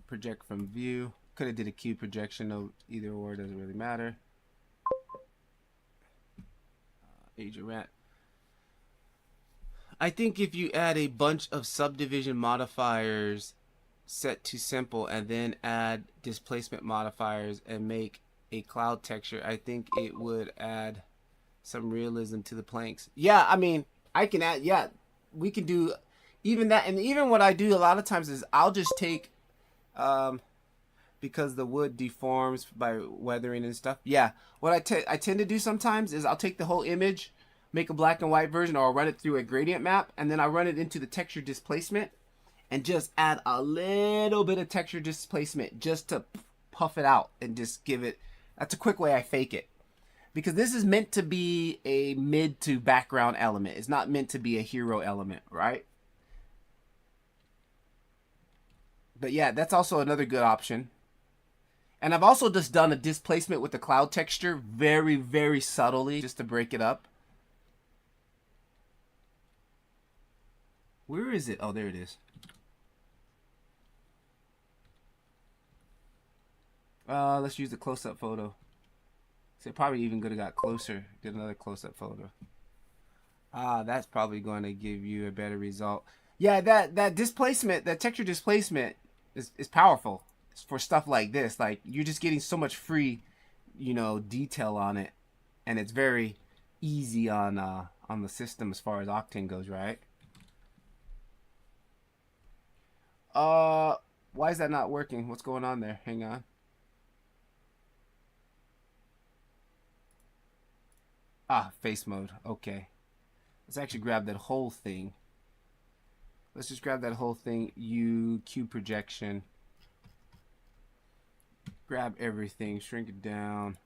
Speaker 2: Project from view. Could have did a cube projection, no, either or, doesn't really matter. Age of rat. I think if you add a bunch of subdivision modifiers set to simple and then add displacement modifiers and make a cloud texture, I think it would add some realism to the planks. Yeah, I mean, I can add, yeah, we can do even that. And even what I do a lot of times is I'll just take, because the wood deforms by weathering and stuff. Yeah, what I tend to do sometimes is I'll take the whole image, make a black and white version, or I'll run it through a gradient map, and then I run it into the texture displacement and just add a little bit of texture displacement just to puff it out and just give it. That's a quick way I fake it. Because this is meant to be a mid to background element. It's not meant to be a hero element, right? But yeah, that's also another good option. And I've also just done a displacement with the cloud texture very, very subtly just to break it up. Where is it? Oh, there it is. Let's use the close-up photo. So probably even could have got closer. Did another close-up photo. That's probably going to give you a better result. Yeah, that displacement, that texture displacement is powerful for stuff like this. Like, you're just getting so much free, detail on it, and it's very easy on the system as far as Octane goes, right? Why is that not working? What's going on there? Hang on. Face mode. Okay. Let's actually grab that whole thing. Let's just grab that whole thing. Cube projection. Grab everything. Shrink it down.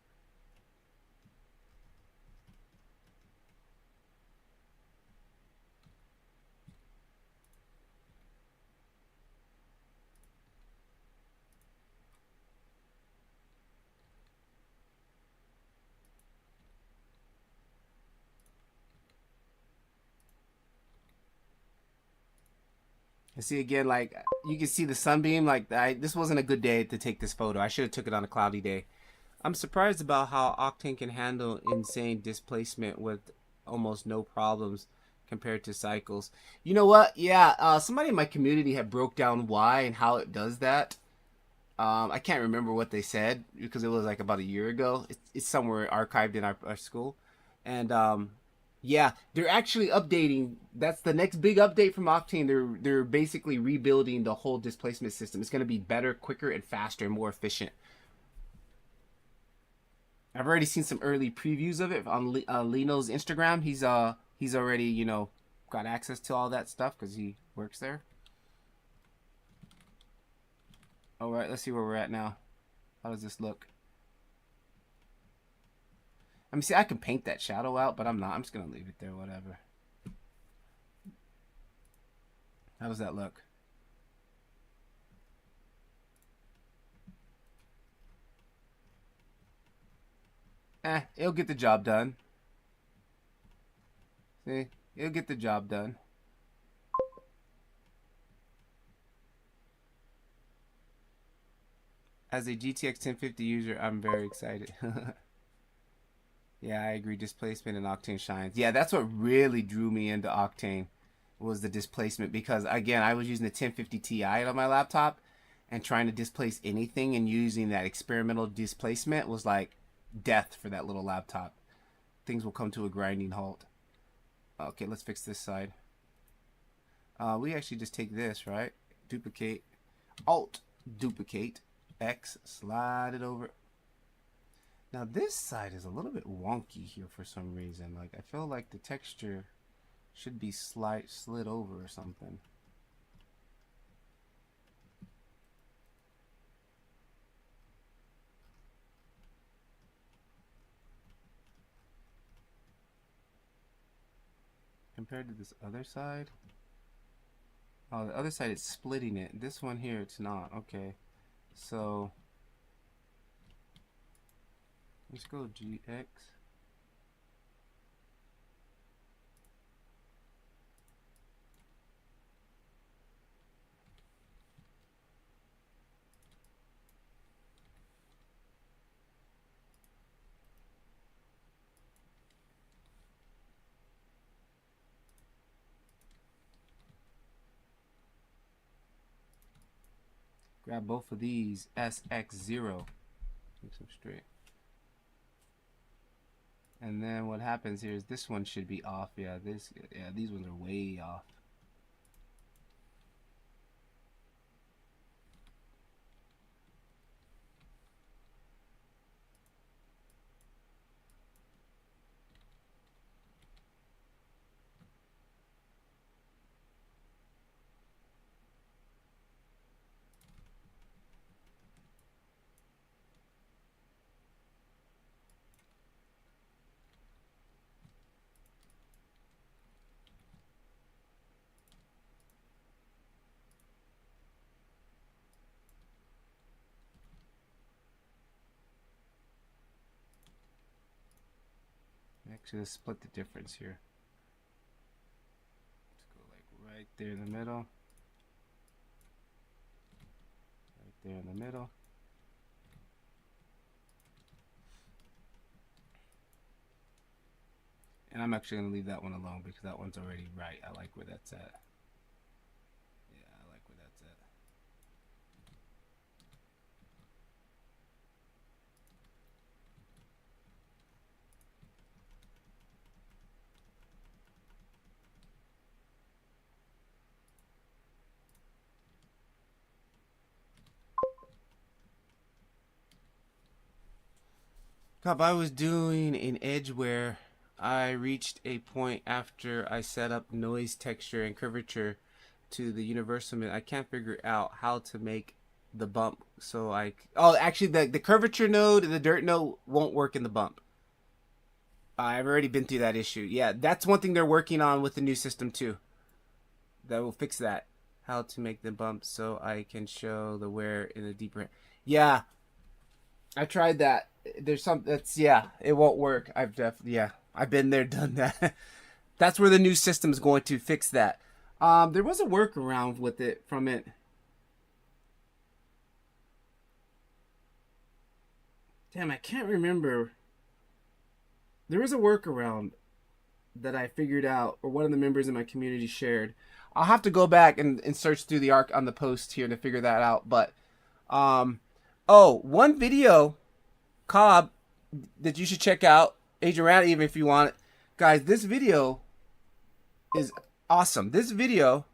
Speaker 2: See again, like you can see the sunbeam. Like this wasn't a good day to take this photo. I should have took it on a cloudy day. I'm surprised about how Octane can handle insane displacement with almost no problems compared to cycles. You know what? Yeah, somebody in my community had broke down why and how it does that. I can't remember what they said because it was like about a year ago. It's somewhere archived in our school. And yeah, they're actually updating. That's the next big update from Octane. They're basically rebuilding the whole displacement system. It's going to be better, quicker, and faster, and more efficient. I've already seen some early previews of it on Lino's Instagram. He's already, you know, got access to all that stuff because he works there. All right, let's see where we're at now. How does this look? I mean, see, I can paint that shadow out, but I'm not. I'm just gonna leave it there, whatever. How does that look? It'll get the job done. See, it'll get the job done. As a GTX 1050 user, I'm very excited. Yeah, I agree. Displacement and Octane shines. Yeah, that's what really drew me into Octane was the displacement because again, I was using the 1050 Ti on my laptop and trying to displace anything and using that experimental displacement was like death for that little laptop. Things will come to a grinding halt. Okay, let's fix this side. We actually just take this, right? Duplicate, Alt, duplicate, X, slide it over. Now this side is a little bit wonky here for some reason. Like I feel like the texture should be slid over or something. Compared to this other side. Oh, the other side is splitting it. This one here, it's not. Okay. So let's go GX. Grab both of these, SX0. Make them straight. And then what happens here is this one should be off. Yeah, these ones are way off. Actually, let's split the difference here. Let's go like right there in the middle. Right there in the middle. And I'm actually going to leave that one alone because that one's already right. I like where that's at. Yeah, I like where that's at. I was doing an edge where I reached a point after I set up noise, texture, and curvature to the universal. I can't figure out how to make the bump. So actually the curvature node and the dirt node won't work in the bump. I've already been through that issue. Yeah, that's one thing they're working on with the new system too. That will fix that. How to make the bump so I can show the wear in a deeper. Yeah, I tried that. There's some it won't work. I've been there, done that. That's where the new system is going to fix that. There was a workaround with it from it. Damn, I can't remember. There was a workaround that I figured out, or one of the members in my community shared. I'll have to go back and search through the arc on the post here to figure that out. But, oh, one video, Cobb, that you should check out, Agent Rat, even if you want it. Guys, this video is awesome. This video,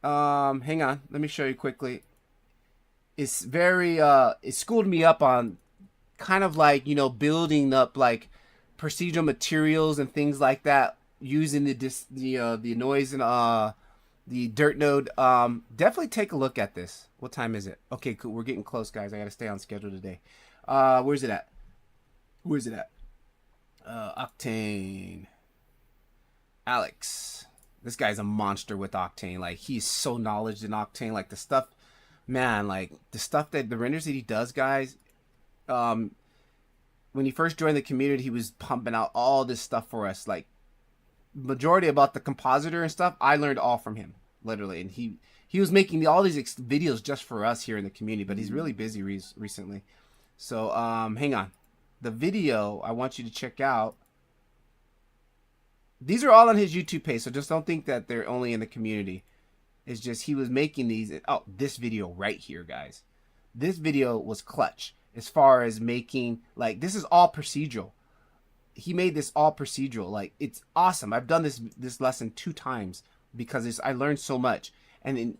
Speaker 2: hang on, let me show you quickly. It's very, it schooled me up on kind of like, you know, building up like procedural materials and things like that using the noise and the dirt node. Definitely take a look at this. What time is it? Okay, cool. We're getting close, guys. I gotta stay on schedule today. Where's it at? Where's it at? Octane. Alex. This guy's a monster with Octane. Like, he's so knowledgeable in Octane. Like, the stuff, man, like, the stuff that, the renders that he does, guys, when he first joined the community, he was pumping out all this stuff for us. Like, majority about the compositor and stuff, I learned all from him, literally. And he was making all these videos just for us here in the community, but he's really busy recently. So, hang on. The video I want you to check out, these are all on his YouTube page, so just don't think that they're only in the community. It's just he was making these. Oh, this video right here, guys. This video was clutch as far as making, like, this is all procedural. He made this all procedural. Like, it's awesome. I've done this lesson 2 times because I learned so much. And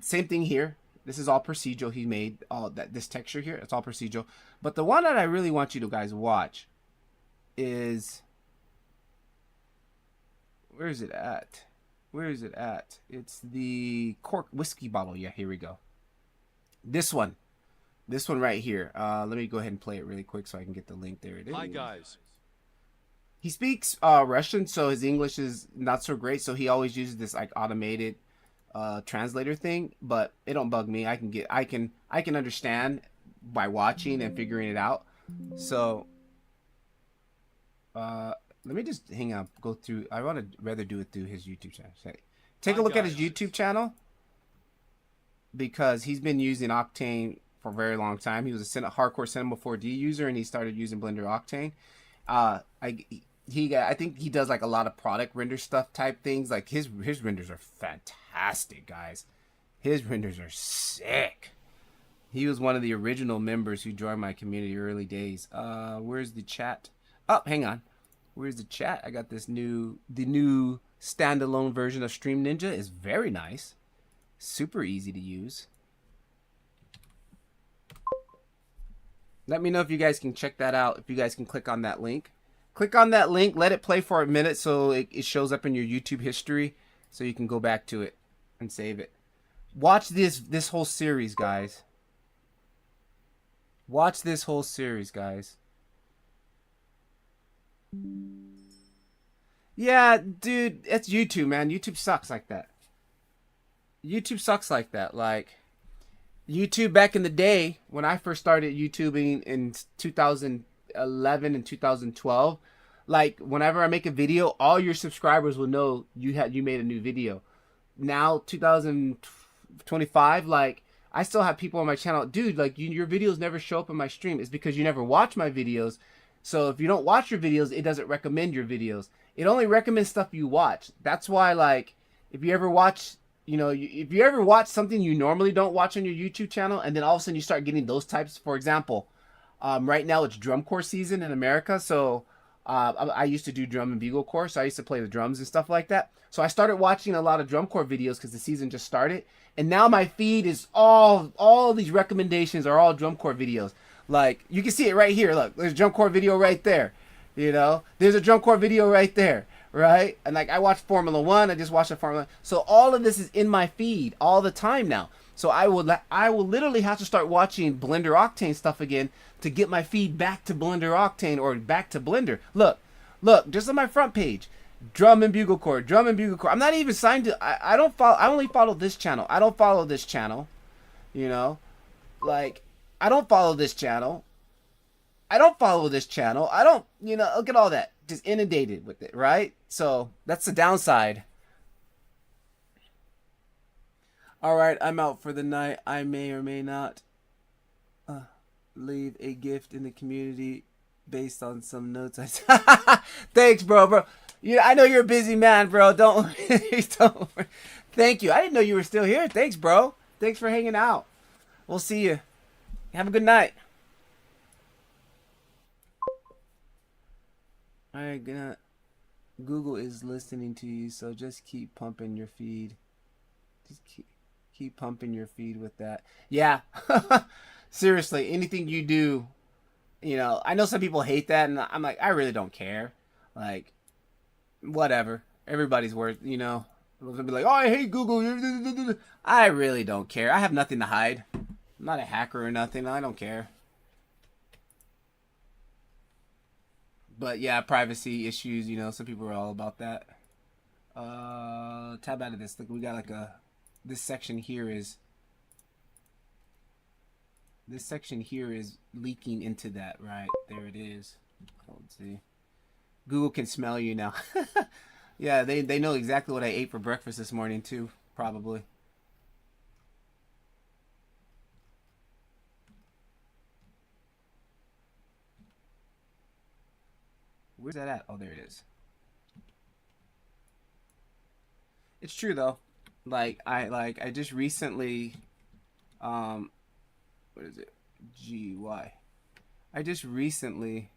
Speaker 2: same thing here. This is all procedural. He made all that, this texture here. It's all procedural. But the one that I really want you to guys watch is, where is it at? Where is it at? It's the cork whiskey bottle. Yeah, here we go. This one. This one right here. Let me go ahead and play it really quick so I can get the link. There it is.
Speaker 3: Hi, guys.
Speaker 2: He speaks Russian, so his English is not so great. So he always uses this like automated translator thing, but it don't bug me. I can understand by watching and figuring it out. So let me just hang on, go through. I want to rather do it through his YouTube channel. Take a look at his YouTube channel, because he's been using Octane for a very long time. He was a hardcore Cinema 4D user, and he started using Blender Octane. I think he does like a lot of product render stuff type things. Like his renders are fantastic, guys. His renders are sick. He was one of the original members who joined my community early days. Where's the chat? Oh, hang on. Where's the chat? I got the new standalone version of Stream Ninja. Is very nice. Super easy to use. Let me know if you guys can check that out. If you guys can click on that link. Click on that link. Let it play for a minute so it shows up in your YouTube history, so you can go back to it and save it. Watch this whole series, guys. Watch this whole series, guys. Yeah, dude, it's YouTube, man. YouTube sucks like that. YouTube sucks like that. Like, YouTube back in the day, when I first started YouTubing in 2011 and 2012, like, whenever I make a video, all your subscribers will know you made a new video. Now, 2025, like, I still have people on my channel, dude, like, your videos never show up in my stream. It's because you never watch my videos. So if you don't watch your videos, it doesn't recommend your videos. It only recommends stuff you watch. That's why, like, if you ever watch, if you ever watch something you normally don't watch on your YouTube channel, and then all of a sudden you start getting those types, for example, right now it's drum corps season in America. So I used to do drum and bugle corps, so I used to play the drums and stuff like that. So I started watching a lot of drum corps videos because the season just started. And now my feed is all these recommendations are all drum corps videos. Like, you can see it right here. Look, there's a drum corps video right there. There's a drum corps video right there, right? And like, I watch Formula 1. I just watched a Formula 1. So all of this is in my feed all the time now. So I will literally have to start watching Blender Octane stuff again to get my feed back to Blender Octane or back to Blender. Look, just on my front page, drum and bugle corps. I'm not even signed to. I don't follow. I only follow this channel. I don't follow this channel. Like, I don't follow this channel. I don't, look at all that. Just inundated with it, right? So that's the downside All right, I'm out for the night. I may or may not leave a gift in the community based on some notes I. Thanks, bro. Yeah, I know you're a busy man, bro. Don't. Don't. Thank you. I didn't know you were still here. Thanks, bro. Thanks for hanging out. We'll see you. Have a good night. All right, gonna. Google is listening to you, so just keep pumping your feed. Just keep pumping your feed with that. Yeah. Seriously, anything you do, I know some people hate that, and I'm like, I really don't care. Like, whatever. Everybody's they'll be like, oh, I hate Google. I really don't care. I have nothing to hide. I'm not a hacker or nothing. I don't care. But yeah, privacy issues, some people are all about that. Tab out of this. Look, we got like this section here is leaking into that, right? There it is. Let's see. Google can smell you now. Yeah, they know exactly what I ate for breakfast this morning too, probably. Where's that at? Oh, there it is. It's true though. I just recently what is it? GY. I just recently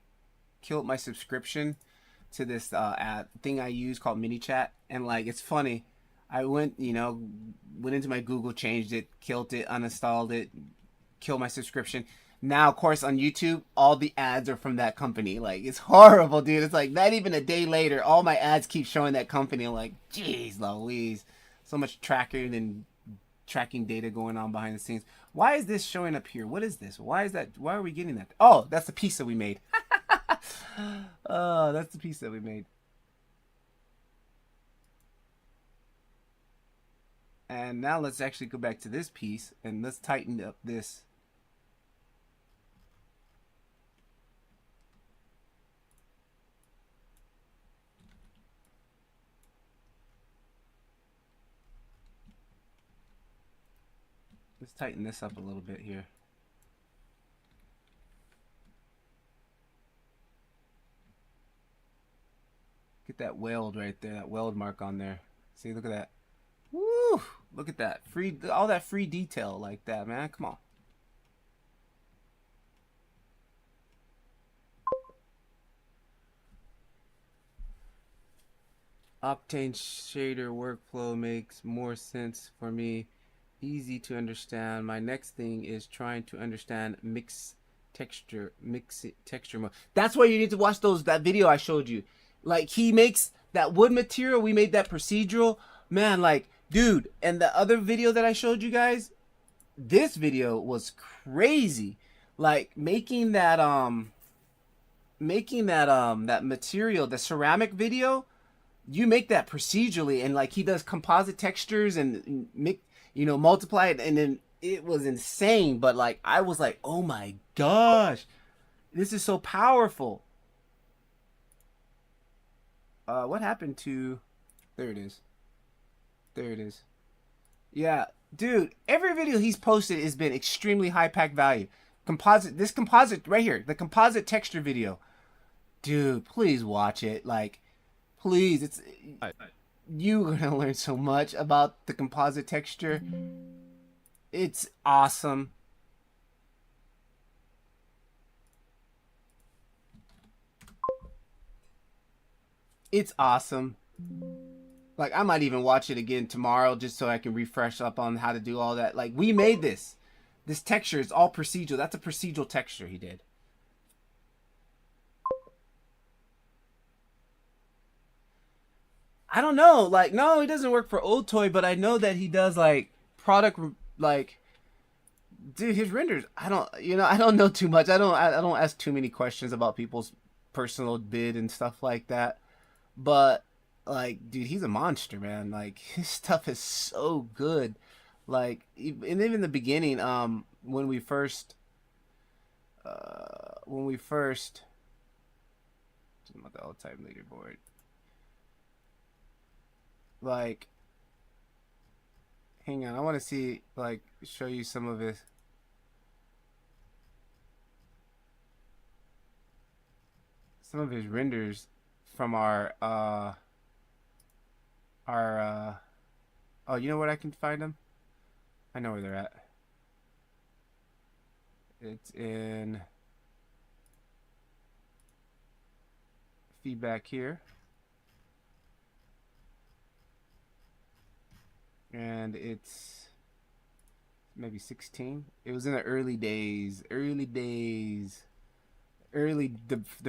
Speaker 2: killed my subscription to this thing I use called MiniChat, and like it's funny. I went into my Google, changed it, killed it, uninstalled it, killed my subscription. Now, of course, on YouTube, all the ads are from that company. Like, it's horrible, dude. It's like not even a day later, all my ads keep showing that company. I'm like, jeez Louise. So much tracking and tracking data going on behind the scenes. Why is this showing up here? What is this? Why is that? Why are we getting that? Oh, that's the pizza we made. Oh, that's the pizza we made. And now let's actually go back to this piece and let's tighten up this. Let's tighten this up a little bit here. Get that weld right there, that weld mark on there. See, look at that. Woo! Look at that. All that free detail like that, man. Come on. Octane shader workflow makes more sense for me. Easy to understand. My next thing is trying to understand mix texture mode. That's why you need to watch that video I showed you. Like, he makes that wood material, we made that procedural. Man, like, dude, and the other video that I showed you guys, this video was crazy. Like, making that material, the ceramic video, you make that procedurally, and like he does composite textures and multiply it, and then it was insane. But like, I was like, oh my gosh, this is so powerful. What happened to? There it is. There it is. Yeah, dude, every video he's posted has been extremely high pack value. This composite right here, the composite texture video, dude, please watch it. Like, please, you're gonna learn so much about the composite texture. It's awesome. It's awesome. Like, I might even watch it again tomorrow just so I can refresh up on how to do all that. Like, we made this. This texture is all procedural. That's a procedural texture he did. I don't know. Like, no, he doesn't work for OTOY, but I know that he does, like, product, like, dude, his renders, I don't know too much. I don't ask too many questions about people's personal bid and stuff like that. But like, dude, he's a monster, man. Like, his stuff is so good. Like, and even in the beginning, when we first about the all-time leaderboard, like, Hang on, I want to see, like, show you some of his renders from our oh, you know what, I can find them. I know where they're at. It's in feedback here. And it's maybe 16. It was in the early days. The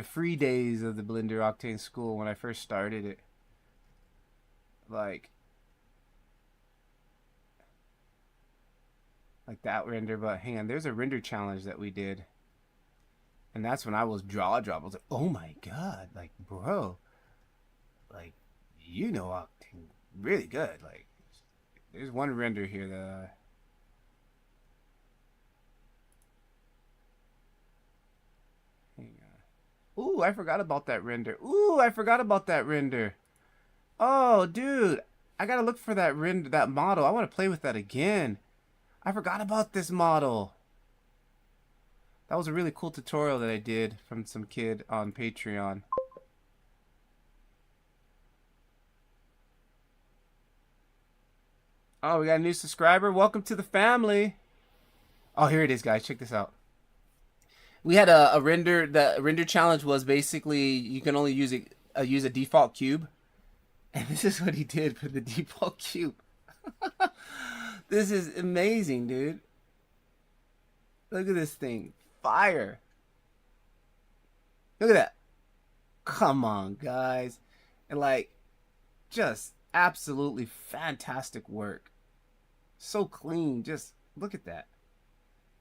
Speaker 2: free days of the Blender Octane Skool when I first started it. Like that render, but hang on, there's a render challenge that we did. And that's when I was jaw drop. I was like, oh my god, like, bro, like, you know Octane really good. Like, there's one render here that hang on. Ooh, I forgot about that render. Oh, dude, I gotta look for that render, that model. I want to play with that again. I forgot about this model. That was a really cool tutorial that I did from some kid on Patreon. Oh, we got a new subscriber. Welcome to the family. Oh, here it is, guys. Check this out. We had a render. The render challenge was basically you can only use a default cube. And this is what he did for the default cube. This is amazing, dude. Look at this thing. Fire. Look at that. Come on, guys. And like, just absolutely fantastic work. So clean. Just look at that.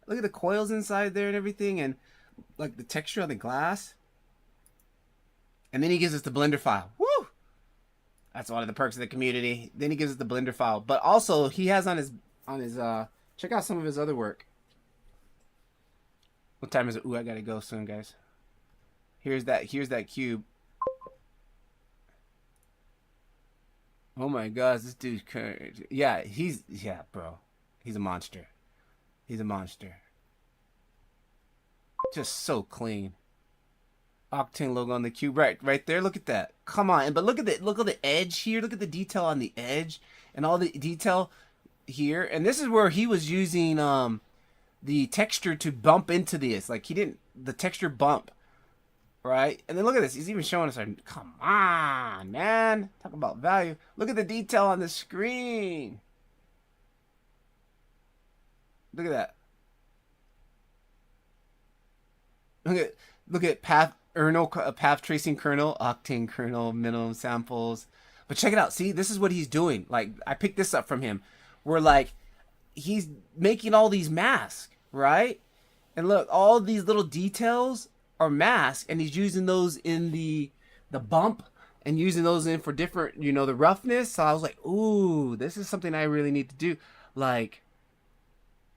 Speaker 2: Look at the coils inside there and everything, and like the texture on the glass. And then he gives us the Blender file. Woo! That's one of the perks of the community. Then he gives us the Blender file. But also he has on his check out some of his other work. What time is it? Ooh, I gotta go soon, guys. Here's that cube. Oh my gosh, this dude's crazy. Yeah, bro. He's a monster. Just so clean. Octane logo on the cube, right there. Look at that. Come on, but look at the edge here. Look at the detail on the edge and all the detail here. And this is where he was using the texture to bump into this. Like the texture bump, right? And then look at this. He's even showing us. Come on, man. Talk about value. Look at the detail on the screen. Look at that. Look at path tracing kernel, Octane kernel, minimum samples. But check it out. See, this is what he's doing. Like, I picked this up from him. Where like he's making all these masks, right? And look, all these little details are masks, and he's using those in the bump and using those in for different, the roughness. So I was like, ooh, this is something I really need to do. Like,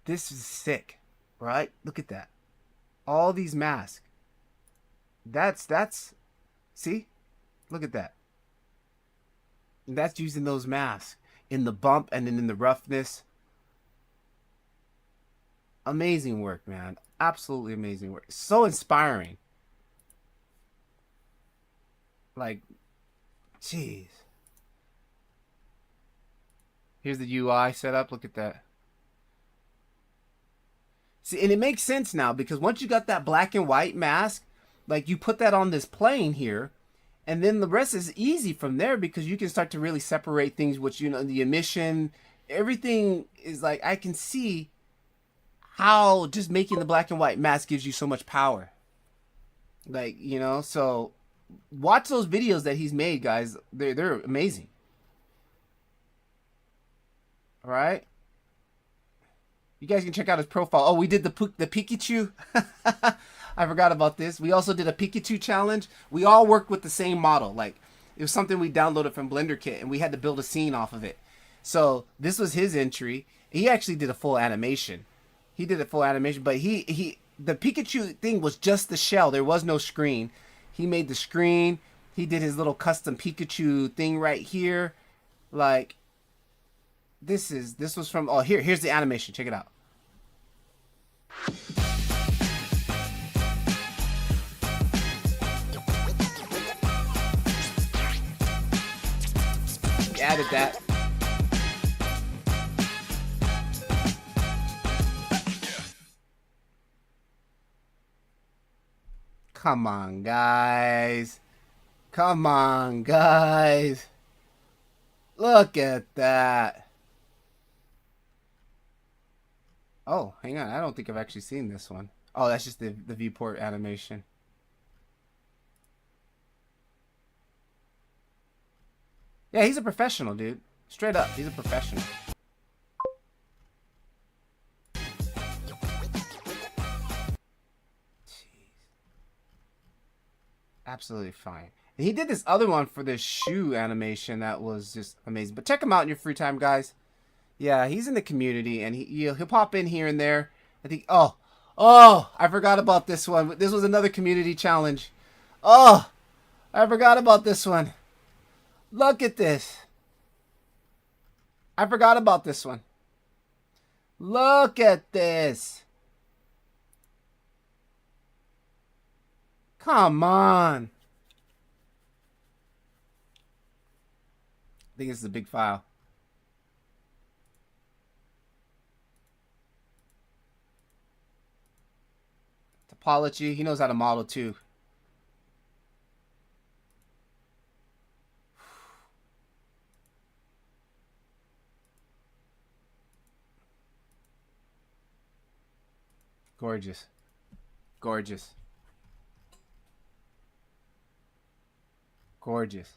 Speaker 2: this is sick, right? Look at that. All these masks. That's see? Look at that. And that's using those masks in the bump and then in the roughness. Amazing work, man. Absolutely amazing work. So inspiring. Like, jeez. Here's the UI setup. Look at that. See, and it makes sense now because once you got that black and white mask, like you put that on this plane here, and then the rest is easy from there because you can start to really separate things, which, the emission, everything is like, I can see how just making the black and white mask gives you so much power. Like, so watch those videos that he's made, guys. They're amazing. All right. You guys can check out his profile. Oh, we did the Pikachu. I forgot about this. We also did a Pikachu challenge. We all worked with the same model. Like, it was something we downloaded from Blender Kit, and we had to build a scene off of it. So this was his entry. He actually did a full animation. But the Pikachu thing was just the shell. There was no screen. He made the screen. He did his little custom Pikachu thing right here. Like, This was from, oh, here's the animation. Check it out. Added that. Come on, guys. Come on, guys. Look at that. Oh, hang on. I don't think I've actually seen this one. Oh, that's just the viewport animation. Yeah, he's a professional, dude. Straight up, he's a professional. Absolutely fine. And he did this other one for this shoe animation that was just amazing. But check him out in your free time, guys. Yeah, he's in the community, and he'll pop in here and there. I think. Oh, I forgot about this one. This was another community challenge. Oh, I forgot about this one. Look at this. I forgot about this one. Look at this. Come on. I think this is a big file. Topology. He knows how to model too. Gorgeous. Gorgeous. Gorgeous.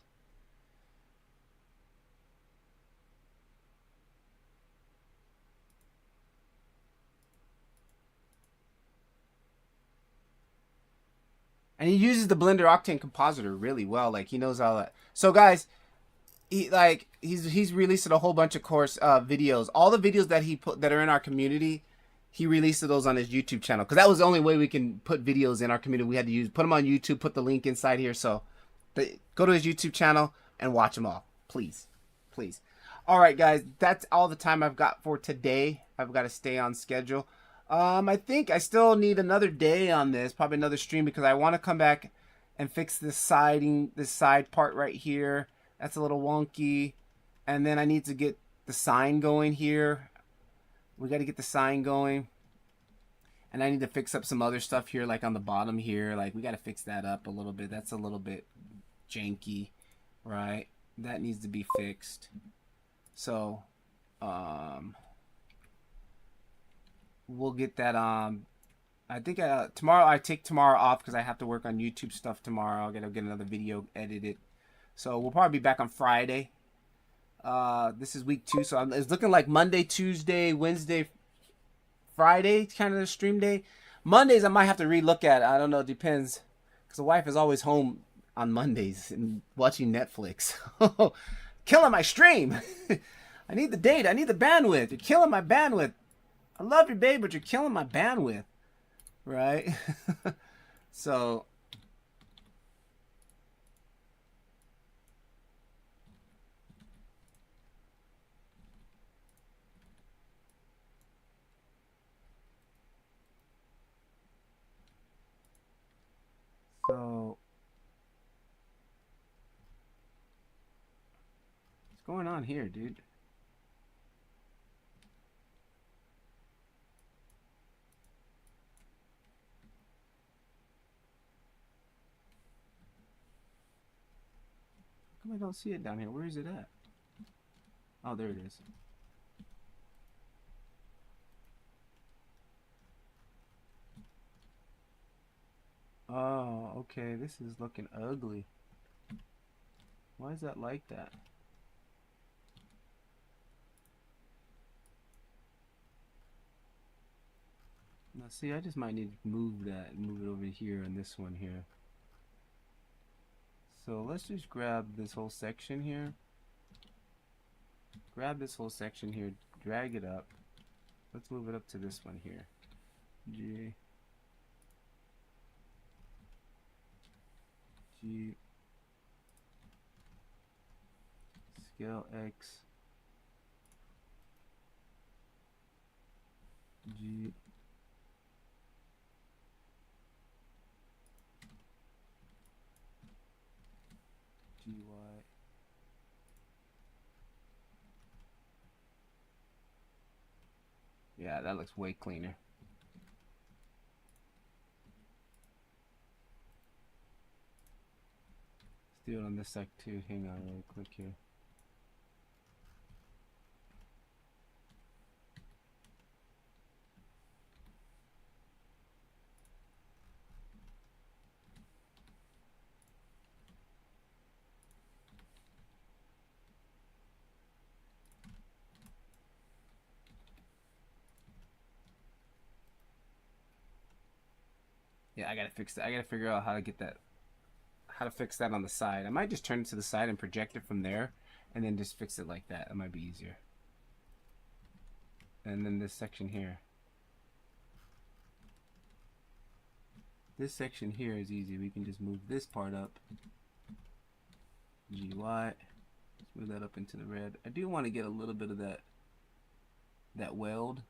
Speaker 2: And he uses the Blender Octane compositor really well. Like, he knows all that. So guys, he's released a whole bunch of course videos. All the videos that he put that are in our community, he released those on his YouTube channel, because that was the only way we can put videos in our community. We had to put them on YouTube, put the link inside here. So go to his YouTube channel and watch them all, please. Please. All right, guys, that's all the time I've got for today. I've got to stay on schedule. I think I still need another day on this, probably another stream, because I want to come back and fix this side part right here. That's a little wonky. And then I need to get the sign going here. We got to get the sign going. And I need to fix up some other stuff here, like on the bottom here. Like, we got to fix that up a little bit. That's a little bit janky, right? That needs to be fixed. So, we'll get that. I think tomorrow, I take tomorrow off because I have to work on YouTube stuff tomorrow. I gotta get another video edited. So we'll probably be back on Friday. This is week 2, so it's looking like Monday, Tuesday, Wednesday, Friday, kind of the stream day. Mondays I might have to relook at. I don't know, it depends, because the wife is always home on Mondays and watching Netflix. Killing my stream. I need the data. I need the bandwidth. You're killing my bandwidth. I love you, babe, but you're killing my bandwidth. Right? So. What's going on here, dude? How come I don't see it down here? Where is it at? Oh, there it is. Oh, okay. This is looking ugly. Why is that like that? Now, see, I just might need to move that and move it over here and this one here. So let's just grab this whole section here. Grab this whole section here, drag it up. Let's move it up to this one here. G. Scale X. G. GY. Yeah, that looks way cleaner. Let's do it on this side too. Hang on, really quick here. Yeah, I gotta fix that. I gotta figure out how to get that, how to fix that on the side. I might just turn it to the side and project it from there, and then just fix it like that. That might be easier. And then this section here. This section here is easy. We can just move this part up. GY. Let's move that up into the red. I do want to get a little bit of that weld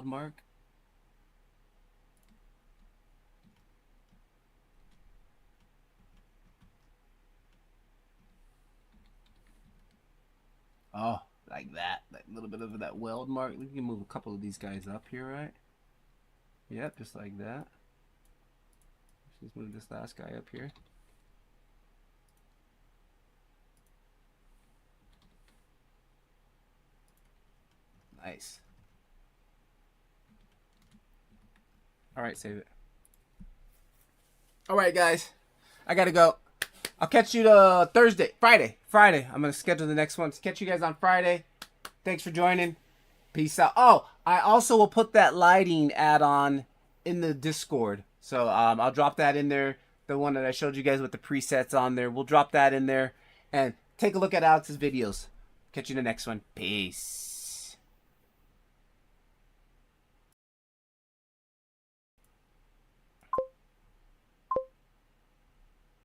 Speaker 2: mark. Oh, like that. Like a little bit of that weld mark. We can move a couple of these guys up here, right? Yep, just like that. Let's move this last guy up here. Nice. All right, save it. All right, guys. I got to go. I'll catch you Friday. I'm going to schedule the next one. Catch you guys on Friday. Thanks for joining. Peace out. Oh, I also will put that lighting add-on in the Discord. So I'll drop that in there. The one that I showed you guys with the presets on there. We'll drop that in there. And take a look at Alex's videos. Catch you in the next one. Peace.